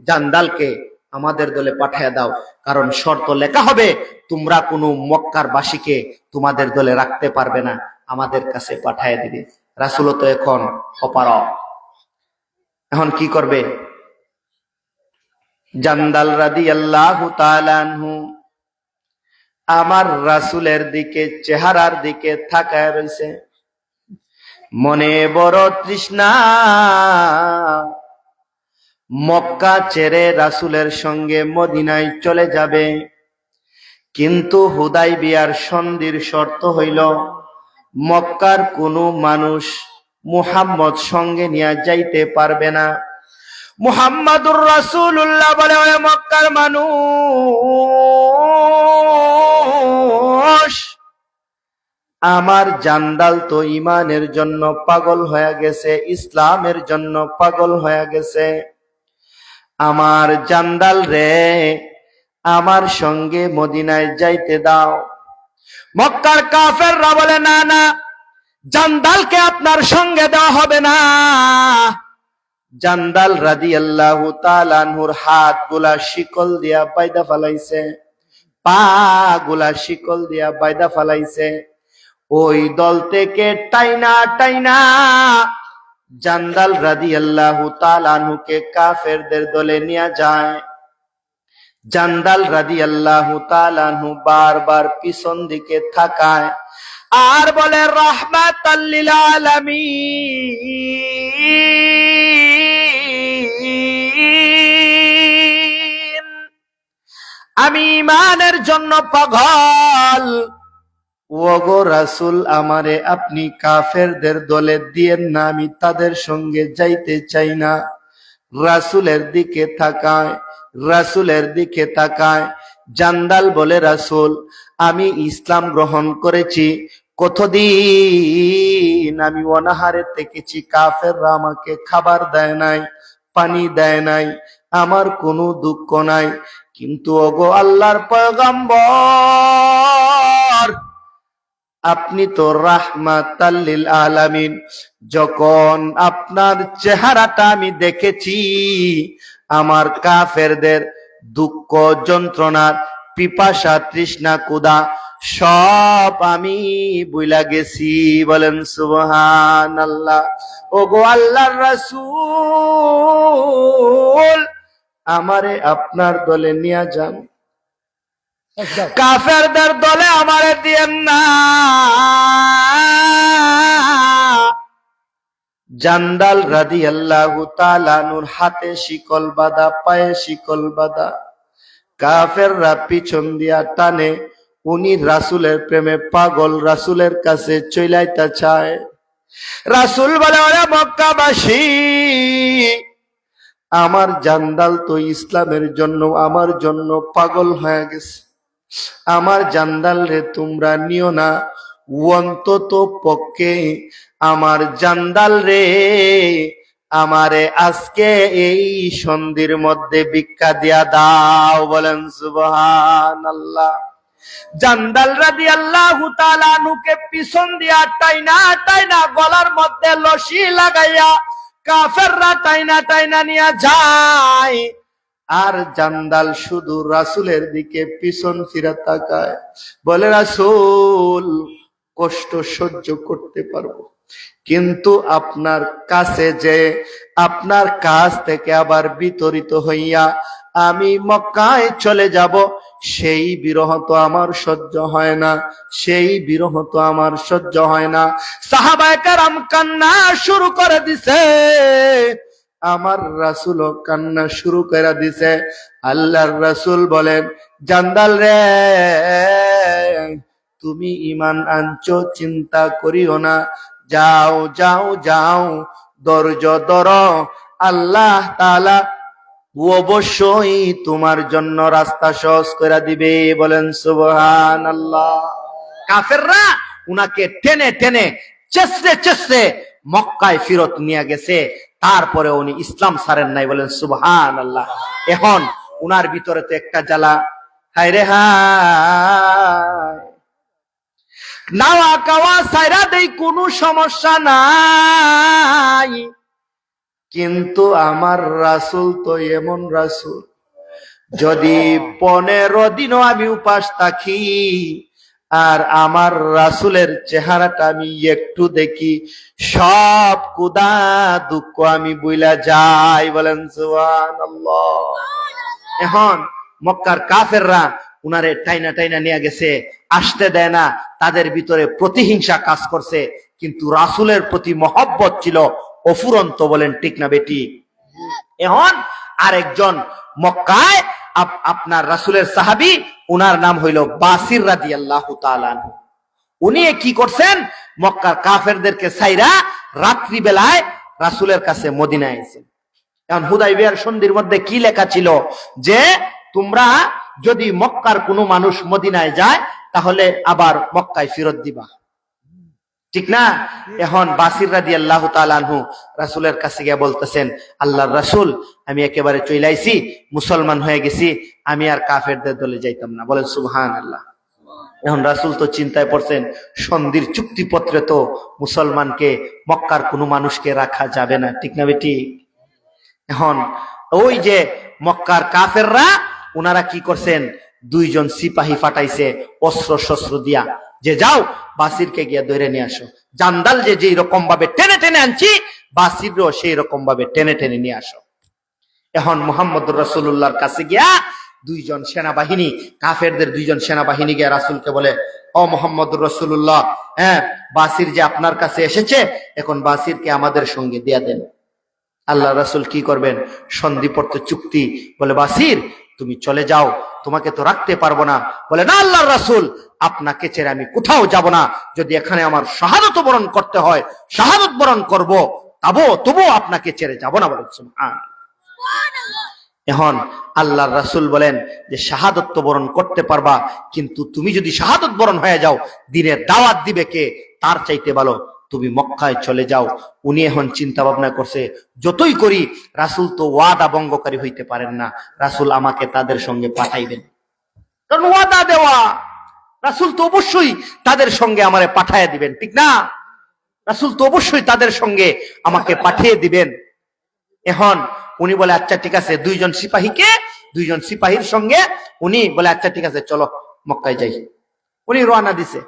জান্দালকে আমাদের দলে পাঠিয়ে দাও, কারণ শর্ত লেখা হবে তোমরা কোনো মক্কার বাসীকে তোমাদের দলে রাখতে পারবে না, আমাদের কাছে পাঠিয়ে দিবে। রাসূল তো এখন অপারগ, এখন কি করবে? জান্দাল রাদিয়াল্লাহু তাআলা আনহু আমার রাসূলের দিকে, চেহারার দিকে তাকায় রইছে, মনে বড় তৃষ্ণা, মক্কা ছেড়ে রাসূলের সঙ্গে মদিনায় চলে যাবে। কিন্তু হুদাইবিয়ার সন্ধির শর্ত হইল মক্কার কোনো মানুষ মুহাম্মদ সঙ্গে নিয়ে যাইতে পারবে না। মুহাম্মাদুর রাসূলুল্লাহ বলে, ওই মক্কার মানুষ, আমার জান্দাল তো ঈমানের জন্য পাগল হয়ে গেছে, ইসলামের জন্য পাগল হয়ে গেছে। আমার জান্দাল রে আমার সঙ্গে মদিনায় যাইতে দাও। মক্কার কাফেররা বলে, না না, জান্দালকে আপনার সঙ্গে দেওয়া হবে না। জান্দাল রাদিয়াল্লাহু তাআলা আনহুর হাত গুলা শিকল দিয়া বাইদা ফালাইছে, পা গুলা শিকল দিয়া বাইদা ফালাইছে। ওই দল থেকে টাইনা টাইনা জান্দাল রাদিয়াল্লাহু তাআলা আনহুকে কাফেরদের দলে নিয়ে যায়। জান্দাল রাদিয়াল্লাহু তাআলা আনহু বারবার পিছন দিকে তাকায় আর বলে, রাহমাতাল লিল আলামিন, আমি ঈমানের জন্য পাগল। ওগো রাসূল, আমারে আপনি কাফেরদের দলে দিয়েন না, আমি তাদের সঙ্গে যাইতে চাই না। রাসূলের দিকে তাকায়, রাসূলের দিকে তাকায়। জান্দাল বলে, রাসূল, আমি ইসলাম গ্রহণ করেছি, কতদিন আমি অনাহারে থেকেছি, কাফেররা আমাকে খাবার দেয় নাই, পানি দেয় নাই, আমার কোনো দুঃখ নাই। কিন্তু ওগো আল্লাহর পয়গম্বর, আপনি তো রাহমাতাল লিল আলামিন, যখন আপনার চেহারাটা আমি দেখেছি, আমার কাফেরদের দুঃখ যন্ত্রণার পিপাসা তৃষ্ণা ক্ষুধা সব আমি বুইলা গেছি। বলেন সুবহানাল্লাহ। ওগো আল্লাহর রাসূল, আমারে আপনার দলে নিয়ে যান, কাফেরদের দলে আমারে দিয়েন না। জান্দাল রাদিয়াল্লাহু তাআলা আনহুর হাতে শিকল বাঁধা, পায়ে শিকল বাঁধা। কাফেররা পিছন দিয়া টানে, উনি রাসূলের প্রেমে পাগল, রাসূলের কাছে চইলাইতে চায়। রাসূল বলে, ওরে মক্কাবাসী, আমার জান্দাল তো ইসলামের জন্য, আমার জন্য পাগল হয়ে গেছে। আমার জান্দাল রে তোমরা নিও না, অন্তত পক্ষে আমার জান্দাল রে আমারে আজকে এই সন্ধির মধ্যে ভিক্ষা দিয়া দাও। বলেন সুবহানাল্লাহ। জান্দাল রাদিয়াল্লাহু তাআলা আনহুকে পিছন দিয়া টাইনা টাইনা গলার মধ্যে রশি লাগাইয়া কাফেররা টাইনা টাইনা নিয়ে যায়। আর জান্দাল শুধু রাসূলের দিকে পিছন ফিরে তাকায়, বলে, রাসূল, কষ্ট সহ্য করতে পারবো, কিন্তু আপনার কাছে যে আপনার কাছ থেকে আবার বিতরিত হইয়া আমি মক্কায় চলে যাব, সেই বিরহ তো আমার সহ্য হয় না, সেই বিরহ তো আমার সহ্য হয় না। সাহাবায়ে কেরাম কান্না শুরু করে দিছে, আমার রাসূলও কান্না শুরু করে দিছে। আল্লাহর রাসূল বলেন, জান্দাল রে, তুমি ঈমান আনছো, চিন্তা করিও না, যাও যাও যাও, ধৈর্য ধরো, আল্লাহ তাআলা অবশ্যই তোমার জন্য রাস্তা সহজ করে দিবে। বলেন সুবহানাল্লাহ। কাফেররা উনাকে টেনে টেনে চেষ্টা চেষ্টা মক্কায় ফিরত নিয়ে গেছে, তারপরে উনি ইসলাম ছাড়েন নাই। বলেন সুবহানাল্লাহ। এখন উনার ভিতরে তো একটা জ্বালা, হায় রে হায়, নাওয়া কাওয়া সাইরা দেই কোনো সমস্যা নাই, কিন্তু আমার রাসূল তো এমন রাসূল, যদি 15 দিনও আমি উপাস থাকি আর আমার রাসূলের চেহারাটা আমি একটু দেখি, সব কুদা দুঃখ আমি ভুইলা যাই। বলেন সুবহানাল্লাহ। এখন মক্কার কাফেররা উনারে টাইনা টাইনা নিয়ে গেছে, আসতে দেয় না, তাদের ভিতরে প্রতিহিংসা কাজ করছে, কিন্তু রাসূলের প্রতি মহব্বত ছিল অফুরন্ত। বলেন ঠিক না বেটি? এখন আরেকজন মক্কায় আপনার রাসূলের সাহাবী, উনার নাম হইল বাসির রাদিয়াল্লাহু তাআলা আনহু। উনি কি করছেন, মক্কার কাফেরদেরকে ছাইরা রাত্রি বেলায় রাসূলের কাছে মদিনায় এসেছেন। এখন হুদাইবিয়ার সন্ধির মধ্যে কি লেখা ছিল, যে তোমরা যদি মক্কার কোনো মানুষ মদিনায় যায় তাহলে আবার মক্কায় ফেরত দিবা, ঠিক না? এখন বাসির রাদিয়াল্লাহু তাআলা আনহু রাসূলের কাছে গিয়ে বলতেছেন, আল্লাহর রাসূল, আমি একেবারে চইলাইছি, মুসলমান হয়ে গেছি, আমি আর কাফেরদের দলে যাইতাম না। বলেন সুবহানাল্লাহ। এখন রাসূল তো চিন্তায় পড়ছেন, সন্ধির চুক্তিপত্রে তো মুসলমানকে, মক্কার কোনো মানুষকে রাখা যাবে না, ঠিক না বেটি? এখন ওই যে মক্কার কাফেররা ওনারা কি করছেন, 2 জন সিপাহী পাঠাইছে অস্ত্র শস্ত্র দিয়া, যে যাও বাসিরকে গিয়া ধরে নিয়ে আসো। জান্দাল যে যেই রকম ভাবে টেনে টেনে আনছি, বাসিরও সেই রকম ভাবে টেনে টেনে নিয়ে আসো। এখন মুহাম্মদুর রাসূলুল্লাহর কাছে গিয়া 2 জন সেনাবাহিনী, কাফেরদের 2 জন সেনাবাহিনী গিয়া রাসূলকে বলে, ও মুহাম্মদুর রাসূলুল্লাহ, হ্যাঁ, বাসির যে আপনার কাছে এসেছে, এখন বাসিরকে আমাদের সঙ্গে দিয়া দেন। আল্লাহ রাসূল কি করবেন, সন্ধিপত্র চুক্তি, বলে, বাসির তুমি চলে যাও, তোমাকে তো রাখতে পারবো না। বলে, না আল্লাহ রাসূল, আপনাকে ছেড়ে আমি কোথাও যাব না, যদি এখানে আমার শাহাদাত বরণ করতে হয় শাহাদাত বরণ করব, তবু আপনাকে ছেড়ে যাব না। বলেন সুবহানাল্লাহ। এখন আল্লাহর রাসূল বলেন যে শাহাদাত বরণ করতে পারবা, কিন্তু তুমি যদি শাহাদাত বরণ হয়ে যাও, দিনের দাওয়াত দিবে কে, তার চাইতে ভালো তুমি মক্কায় চলে যাও। উনি এখন চিন্তা ভাবনা করছে, যতই করি রাসূল তো ওয়াদা ভঙ্গকারী হইতে পারেন না, রাসূল আমাকে তাদের সঙ্গে পাঠাইবেন, কারণ ওয়াদা দেওয়া, রাসূল তো অবশ্যই তাদের সঙ্গে আমারে পাঠাইয়া দিবেন, ঠিক না? রাসূল তো অবশ্যই তাদের সঙ্গে আমাকে পাঠিয়ে দিবেন। এখন উনি বলে, আচ্ছা ঠিক আছে, 2 জন সিপাহীকে, 2 জন সিপাহীর সঙ্গে উনি বলে, আচ্ছা ঠিক আছে চলো মক্কায় যাই। উনি রওনা দিছে।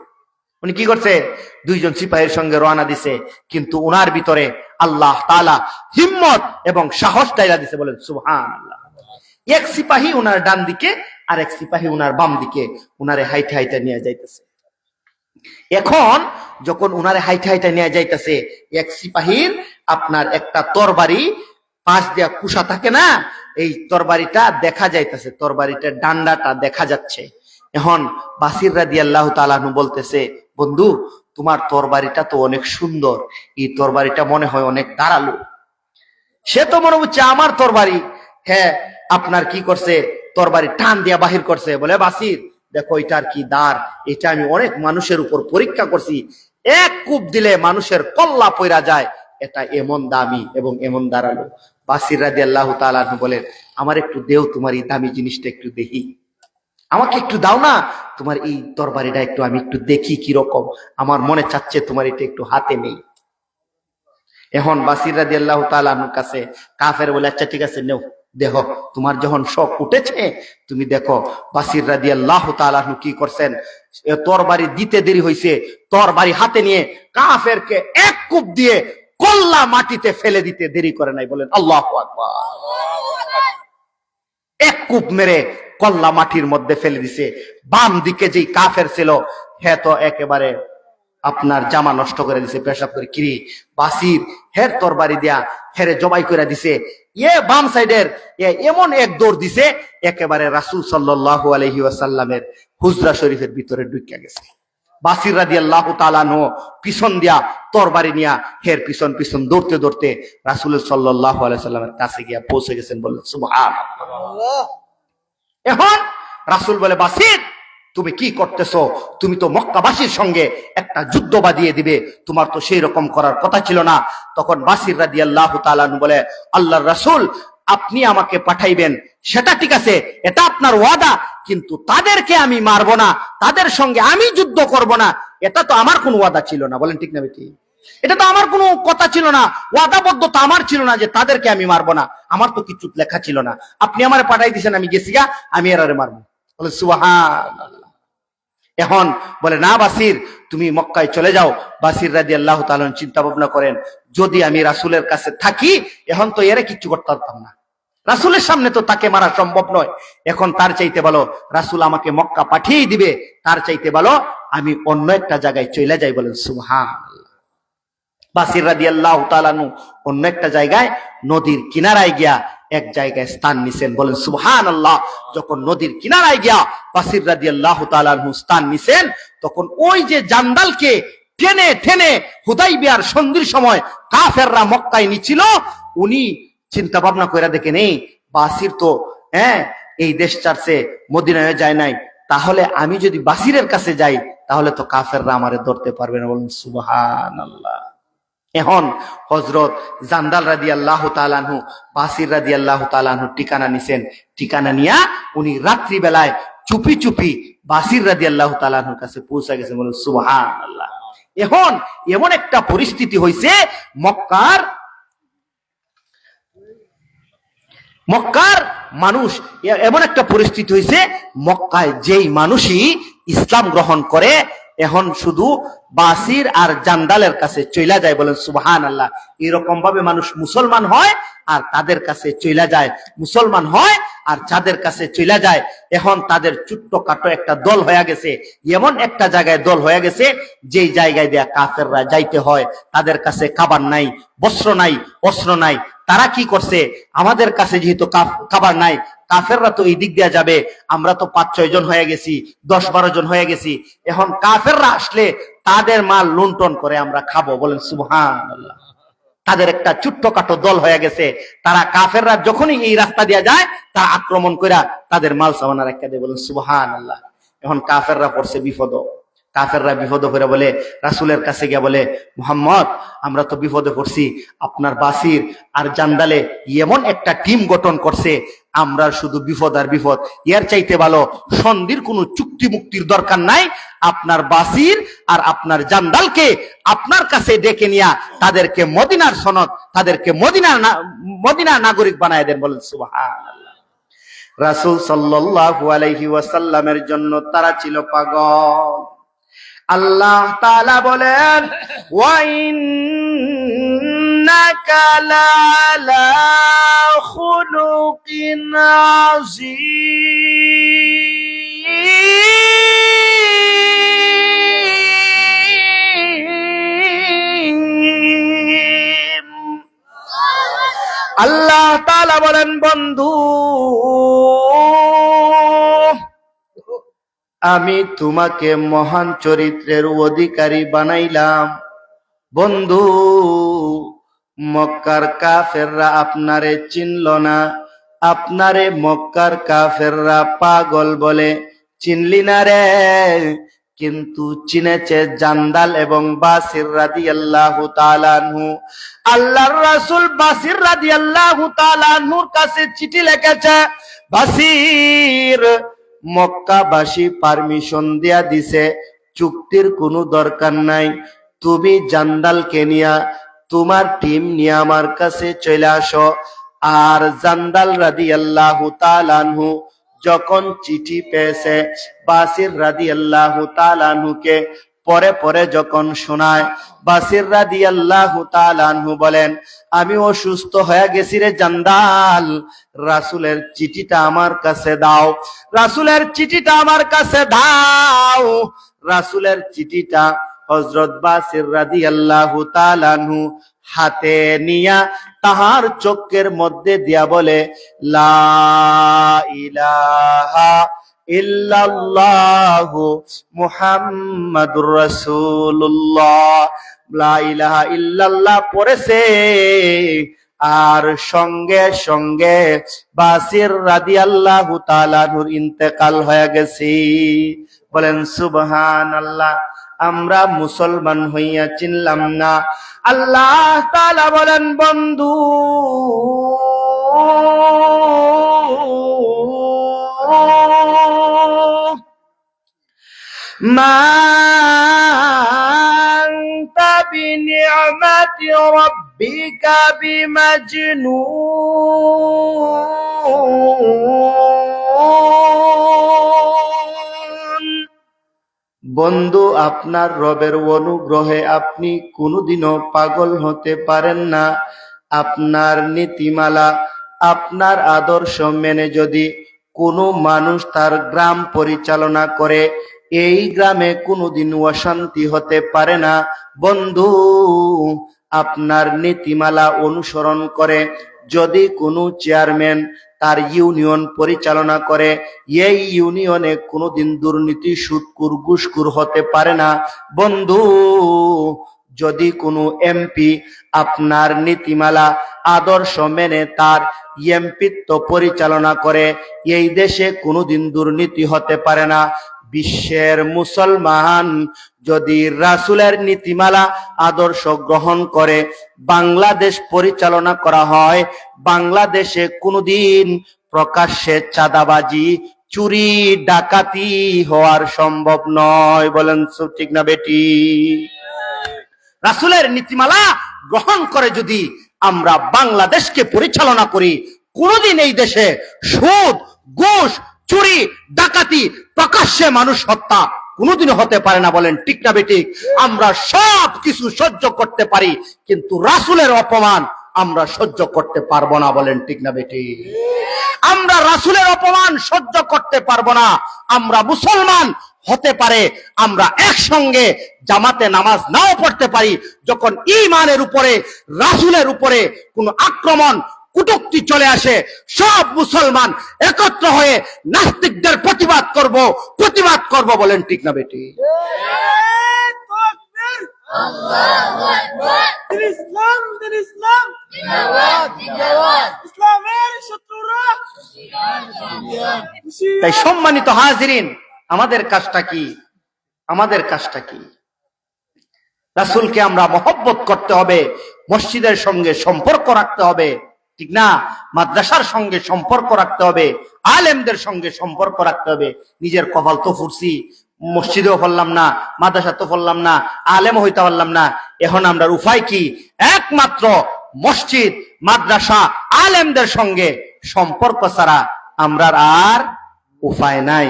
উনি কি করছে, 2 জন সিপাহীর সঙ্গে রওনা দিছে, কিন্তু উনার ভিতরে আল্লাহ তাআলা হিম্মত এবং সাহস ডাইলা দিছে। বলেন সুবহানাল্লাহ। এক সিপাহী উনার ডান দিকে আর এক সিপাহী উনার বাম দিকে, উনারে হাইটে হাইটে নিয়ে যাইতেছে। এখন যখন উনারে হাইটা হাইটা নিয়ে যাইতেছে, এক সিপাহীর আপনার একটা তরবারি পাশ দিয়া কুশা থাকে না, এই তরবারিটা দেখা যাইতেছে, তরবারিটার ডান্ডাটা দেখা যাচ্ছে। এখন বাসির রাদিয়াল্লাহু তাআলা আনহু বলতেছে, বন্ধু তোমার তরবারিটা তো অনেক সুন্দর, এই তরবারিটা মনে হয় অনেক ধারালো। সে তো মনে হচ্ছে আমার তরবারি। হ্যাঁ, আপনার কি করছে, তরবারি টান দিয়া বাহির করছে, বলে বাসির দেখো এটার কি দাঁড়, এটা আমি অনেক মানুষের উপর পরীক্ষা করছি, এক কূপ দিলে মানুষের কল্লা পইরা যায়, এটা এমন দামি এবং এমন দাঁড়ালো। বাসির রাদিয়াল্লাহু তাআলা আনহু বলেন, আমার একটু দেও, তোমার এই দামি জিনিসটা একটু দেখি, আমাকে একটু দাও না, তোমার এই তরবারিটা একটু আমি একটু দেখি কিরকম, আমার মনে চাচ্ছে তোমার এটা একটু হাতে নেই। এখন বাসির রাদিয়াল্লাহু তাআলা আনহুর কাছে কাফের বলে, আচ্ছা ঠিক আছে নেও, দেখো তোমার যখন শখ উঠেছে তুমি দেখো। বাসির রাদিয়াল্লাহু তাআলা আনহু কি করছেন, তরবারি দিতে দেরি হইছে, তরবারি হাতে নিয়ে কাফেরকে এক কূপ দিয়ে কল্লা মাটিতে ফেলে দিতে দেরি করে নাই। বলেন আল্লাহু আকবার। এক কূপ মেরে কল্লা মাটির মধ্যে ফেলে দিছে। বাম দিকে যেই কাফের ছিল, হ্যাঁ তো একেবারে আপনার জামা নষ্ট করে দিছে, পেশাব করে। কিরি বাসির হের তরবারি দিয়া হেরে জবাই করে দিছে। বাম সাইডের এমন এক দৌড় দিছে, একেবারে রাসূল সাল্লাল্লাহু আলাইহি ওয়াসাল্লামের হুজরা শরীফের ভিতরে ঢুকে গেছে। বাসির রাদিয়াল্লাহু তাআলা আনহু পিছন দিয়া তরবারি নিয়া হের পিছন পিছন দৌড়তে দৌড়তে রাসূল সাল্লাল্লাহু আলাইহি ওয়াসাল্লামের কাছে গিয়া পৌঁছে গেছেন। বলেন সুবহানাল্লাহ। এখন রাসূল বলে, বাসির তুমি কি করতেছো, তুমি তো মক্কাবাসীর সঙ্গে একটা যুদ্ধ বাঁধিয়ে দিবে, তোমার তো সেই রকম করার কথা ছিল না। তখন বাসির রাদিয়াল্লাহু তাআলা আনহু বলে, আল্লাহর রাসূল আপনি আমাকে পাঠাইবেন সেটা ঠিক আছে, এটা আপনার ওয়াদা, কিন্তু তাদেরকে আমি মারবো না, তাদের সঙ্গে আমি যুদ্ধ করব না, এটা তো আমার কোনো ওয়াদা ছিল না। বলেন ঠিক না বেটি? এটা তো আমার কোনো কথা ছিল না, ওয়াদাবদ্ধতা আমার ছিল না যে তাদেরকে আমি মারবো না, আমার তো কিছু লেখা ছিল না, আপনি আমারে পাঠাই দিয়েছেন, আমি গেছি গা, আমি এরারে মারবো। বলে সুবহানাল্লাহ। এখন বলে, না বাসির তুমি মক্কায় চলে যাও। বাসির রাদিয়াল্লাহু তাআলা চিন্তা ভাবনা করেন, যদি আমি রাসূলের কাছে থাকি এখন তো এরা কিচ্ছু করতে পারতাম না, রাসূলের সামনে তো তাকে মারা সম্ভব নয়। এখন তার চাইতে ভালো রাসূল আমাকে মক্কা পাঠিয়ে দিবে, তার চাইতে ভালো আমি অন্য একটা জায়গায় চলে যাই। বলেন সুবহানাল্লাহ। বাসির রাদিয়াল্লাহু তাআলা আনহু অন্য একটা জায়গায় নদীর কিনারায় গিয়া এক জায়গায় স্থান নিছেন। বলেন সুবহানাল্লাহ। যখন নদীর কিনারায় গিয়া বাসির রাদিয়াল্লাহু তাআলা আনহু স্থান নিছেন, তখন ওই যে জান্দালকে টেনে টেনে হুদাইবিয়ার সন্ধির সময় কাফেররা মক্কায় নিছিল, উনি চিন্তা ভাবনা করে দেখে নেই, বাসির তো এই দেশ ছাড়ছে, মদিনায় যায় নাই, তাহলে আমি যদি বাসিরের কাছে যাই তাহলে তো কাফেররা আমারে ধরতে পারবে না। বলেন সুবহানাল্লাহ। এখন হযরত জান্দাল রাদিয়াল্লাহু তাআলা আনহু বাসির রাদিয়াল্লাহু তাআলা আনহু ঠিকানা নিছেন। ঠিকানা নিয়া উনি রাত্রি বেলায় চুপি চুপি বাসির রাদিয়াল্লাহু তাআলা আনহুর কাছে পৌঁছে গেছেন। বলেন সুবহানাল্লাহ। এখন এমন একটা পরিস্থিতি হইছে, মক্কার মানুষ, এমন একটা পরিস্থিতি হইছে, মক্কায় যেই মানুষই ইসলাম গ্রহণ করে এখন শুধু বাসির আর জান্দালের কাছে চইলা যায়। বলেন সুবহানাল্লাহ। এরকম ভাবে মানুষ মুসলমান হয় আর তাদের কাছে চইলা যায়, মুসলমান হয় আর যাদের কাছে চইলা যায়। এখন তাদের ছোট্টখাটো একটা দল হয়ে গেছে, এমন একটা জায়গায় দল হয়ে গেছে যেই জায়গায় দিয়া কাফেররা যাইতে হয়, তাদের কাছে খাবার নাই, বস্ত্র নাই, অস্ত্র নাই। তারা কি করছে, আমাদের কাছে যেহেতু খাবার নাই, কাফেররা তো এই দিক দিয়ে যাবে, আমরা তো 5-6 জন হয়ে গেছি, 10-12 জন হয়ে গেছি, এখন কাফেররা আসলে তাদের মাল লুণ্ঠন করে আমরা খাবো। বলেন সুবহানাল্লাহ। তাদের একটা ছোট্টখাটো দল হয়ে গেছে, তারা কাফেররা যখনই এই রাস্তা দিয়ে যায় তারা আক্রমণ করে তাদের মাল সামানা রেখে দেয়। বলেন সুবহানাল্লাহ। এখন কাফেররা পড়ছে বিপদ, কাফেররা বিপদ করে বলে রাসূলের কাছে গিয়া বলে, মুহাম্মদ আমরা তো বিপদে পড়ছি, আপনার বাসির আর জান্দালে এমন একটা টিম গঠন করছে, আমরা শুধু বিপদ আর বিপদ, এর চাইতে ভালো সন্ধির কোনো চুক্তি মুক্তির দরকার নাই, আপনার বাসির আর আপনার জান্দালকে আপনার কাছে ডেকে নিয়া তাদেরকে মদিনার সনদ, তাদেরকে মদিনার নাগরিক বানায় দেন। বলেন সুবহানাল্লাহ। রাসূল সাল্লাল্লাহু আলাইহি ওয়াসাল্লামের জন্য তারা ছিল পাগল। আল্লাহ তাআলা বলেন, ওয়া ইন্নাকা লাআলা খুলুকিন আযীম। বলেন, বন্ধু আমি তোমাকে মহান চরিত্রের অধিকারী বানাইলাম। বন্ধু মক্কার কাফেররা আপনারে চিনল না, আপনারে মক্কার কাফেররা পাগল বলে চিনলি না রে, কিন্তু চিনেছে জান্দাল এবং বাসির রাদিয়াল্লাহু তাআলা আনহু। আল্লাহর রাসূল বাসির রাদিয়াল্লাহু তাআলা আনহুর কাছে চিঠি লিখেছে, বাসির মক্কাবাসী পারমিশন দেয়া দিছে, চুক্তির কোনো দরকার নাই, তুমি জান্দালকে নিয়া তোমার টিম নিয়ে আমার কাছে চলে আসো। আর জান্দাল রাদিয়াল্লাহু তাআলা আনহু যখন চিঠি পেয়েছে বাসির রাদিয়াল্লাহু তাআলা আনহুকে পরে পরে যখন শোনায়, বাসির রাদিয়াল্লাহু তাআলা আনহু বলেন, আমি অসুস্থ হয়ে গেছি রে জান্দাল, রাসূলের চিঠিটা আমার কাছে দাও, রাসূলের চিঠিটা আমার কাছে দাও। রাসূলের চিঠিটা হযরত বাসির রাদিয়াল্লাহু তাআলা আনহু হাতে নিয়া তাহার চোখের মধ্যে দিয়া বলে, লা ইলাহা ইল্লাল্লাহু মুহাম্মাদুর রাসূলুল্লাহ, লা ইলাহা ইল্লাল্লাহ পড়েছে। আর সঙ্গে সঙ্গে বাসির রাদিয়াল্লাহু তাআলা আনহুর ইন্তেকাল হয়ে গেছে। বলেন সুবহানাল্লাহ। আমরা মুসলমান হইয়া চিনলাম না। আল্লাহ তাআলা বলেন, বন্ধু মা আনতা বিনি'মাতি রাব্বিকা বিমাজনুন। বন্ধু আপনার রবের অনুগ্রহে আপনি কোনোদিনও পাগল হতে পারেন না। আপনার নীতিমালা, আপনার আদর্শ মেনে যদি কোনো মানুষ তার গ্রাম পরিচালনা করে, এই গ্রামে কোনোদিন অশান্তি হতে পারে না। বন্ধু আপনার নীতিমালা অনুসরণ করে যদি কোনো চেয়ারম্যান তার ইউনিয়ন পরিচালনা করে, এই ইউনিয়নে কোনোদিন দুর্নীতি, সুদখোর, ঘুষখোর হতে পারে না। বন্ধু যদি কোনো এমপি আপনার নীতিমালা আদর্শ মেনে তার এমপিত্ব পরিচালনা করে, এই দেশে কোনোদিন দুর্নীতি হতে পারে না। বিশ্বের মুসলমান যদি রাসূলের নীতিমালা আদর্শ গ্রহণ করে বাংলাদেশ পরিচালনা করা হয়, বাংলাদেশে কোনোদিন প্রকাশ্যে চাঁদাবাজি, চুরি, ডাকাতি হওয়ার সম্ভব নয়। বলেন ঠিক না বেটি? রাসূলের নীতিমালা গ্রহণ করে যদি আমরা বাংলাদেশকে পরিচালনা করি, কোনোদিন এই দেশে সুদ, ঘুষ, চুরি, ডাকাতি, প্রকাশ্যে মানুষ হত্যা কোনোদিনও হতে পারে না। বলেন ঠিক না বেঠিক? আমরা সব কিছু সহ্য করতে পারি, কিন্তু রাসূলের অপমান আমরা সহ্য করতে পারবো না। বলেন ঠিক না বেঠিক? আমরা রাসূলের অপমান সহ্য করতে পারবো না। আমরা মুসলমান হতে পারে আমরা একসঙ্গে জামাতে নামাজ নাও পড়তে পারি, যখন ঈমানের উপরে, রাসূলের উপরে কোনো আক্রমণ, কুটুক্তি চলে আসে, সব মুসলমান একত্র হয়ে নাস্তিকদের প্রতিবাদ করব। বলেন ঠিক না বেটি? আল্লাহু আকবার। ইসলাম জিন্দাবাদ, ইসলামের শত্রুরা। তাই সম্মানিত হাজিরিন, আমাদের কাজটা কি? রাসূলকে আমরা মহব্বত করতে হবে, মসজিদের সঙ্গে সম্পর্ক রাখতে হবে, ঠিক না? মাদ্রাসার সঙ্গে সম্পর্ক রাখতে হবে, আলেমদের সঙ্গে সম্পর্ক রাখতে হবে। নিজের কপাল তো ফুরছি, মসজিদেও পড়লাম না, মাদ্রাসা তো পড়লাম না, আলেম হইতে পারলাম না। এখন আমরা উপায় কি? একমাত্র মসজিদ, মাদ্রাসা, আলেমদের সঙ্গে সম্পর্ক ছাড়া আমরা আর উপায় নাই।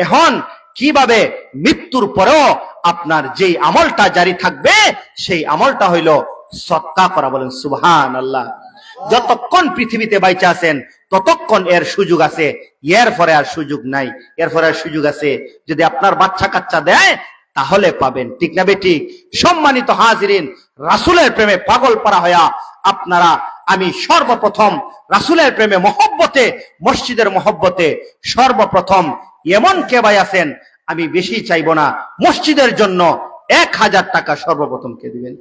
এখন কিভাবে মৃত্যুর পরেও আপনার যেই আমলটা জারি থাকবে, সেই আমলটা হইল সদকা করা। বলেন সুবহানাল্লাহ। যতক্ষণ পৃথিবীতে বাইচে আছেন ততক্ষণ এর সুযোগ আছে, এরপরে আর সুযোগ নাই। এরপরে আর সুযোগ আছে যদি আপনার বাচ্চা কাচ্চা দেয় তাহলে পাবেন, ঠিক না বেটি? সম্মানিত হাজিরিন, রাসূলের প্রেমে পাগল পারা হইয়া আপনারা আমি সর্বপ্রথম রাসূলের প্রেমে মহব্বতে, মসজিদের মহব্বতে সর্বপ্রথম এমন কে ভাই আছেন, আমি বেশি চাইবো না, মসজিদের জন্য 1000 টাকা সর্বপ্রথম কে দিবেন?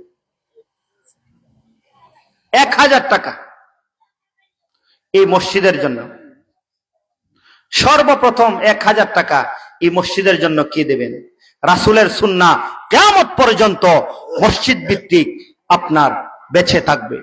1000 টাকা এই মসজিদের জন্য, সর্বপ্রথম 1000 টাকা এই মসজিদের জন্য কে দেবেন? রাসূলের সুন্নাহ কিয়ামত পর্যন্ত মসজিদ ভিত্তিক আপনার বেঁচে থাকবে।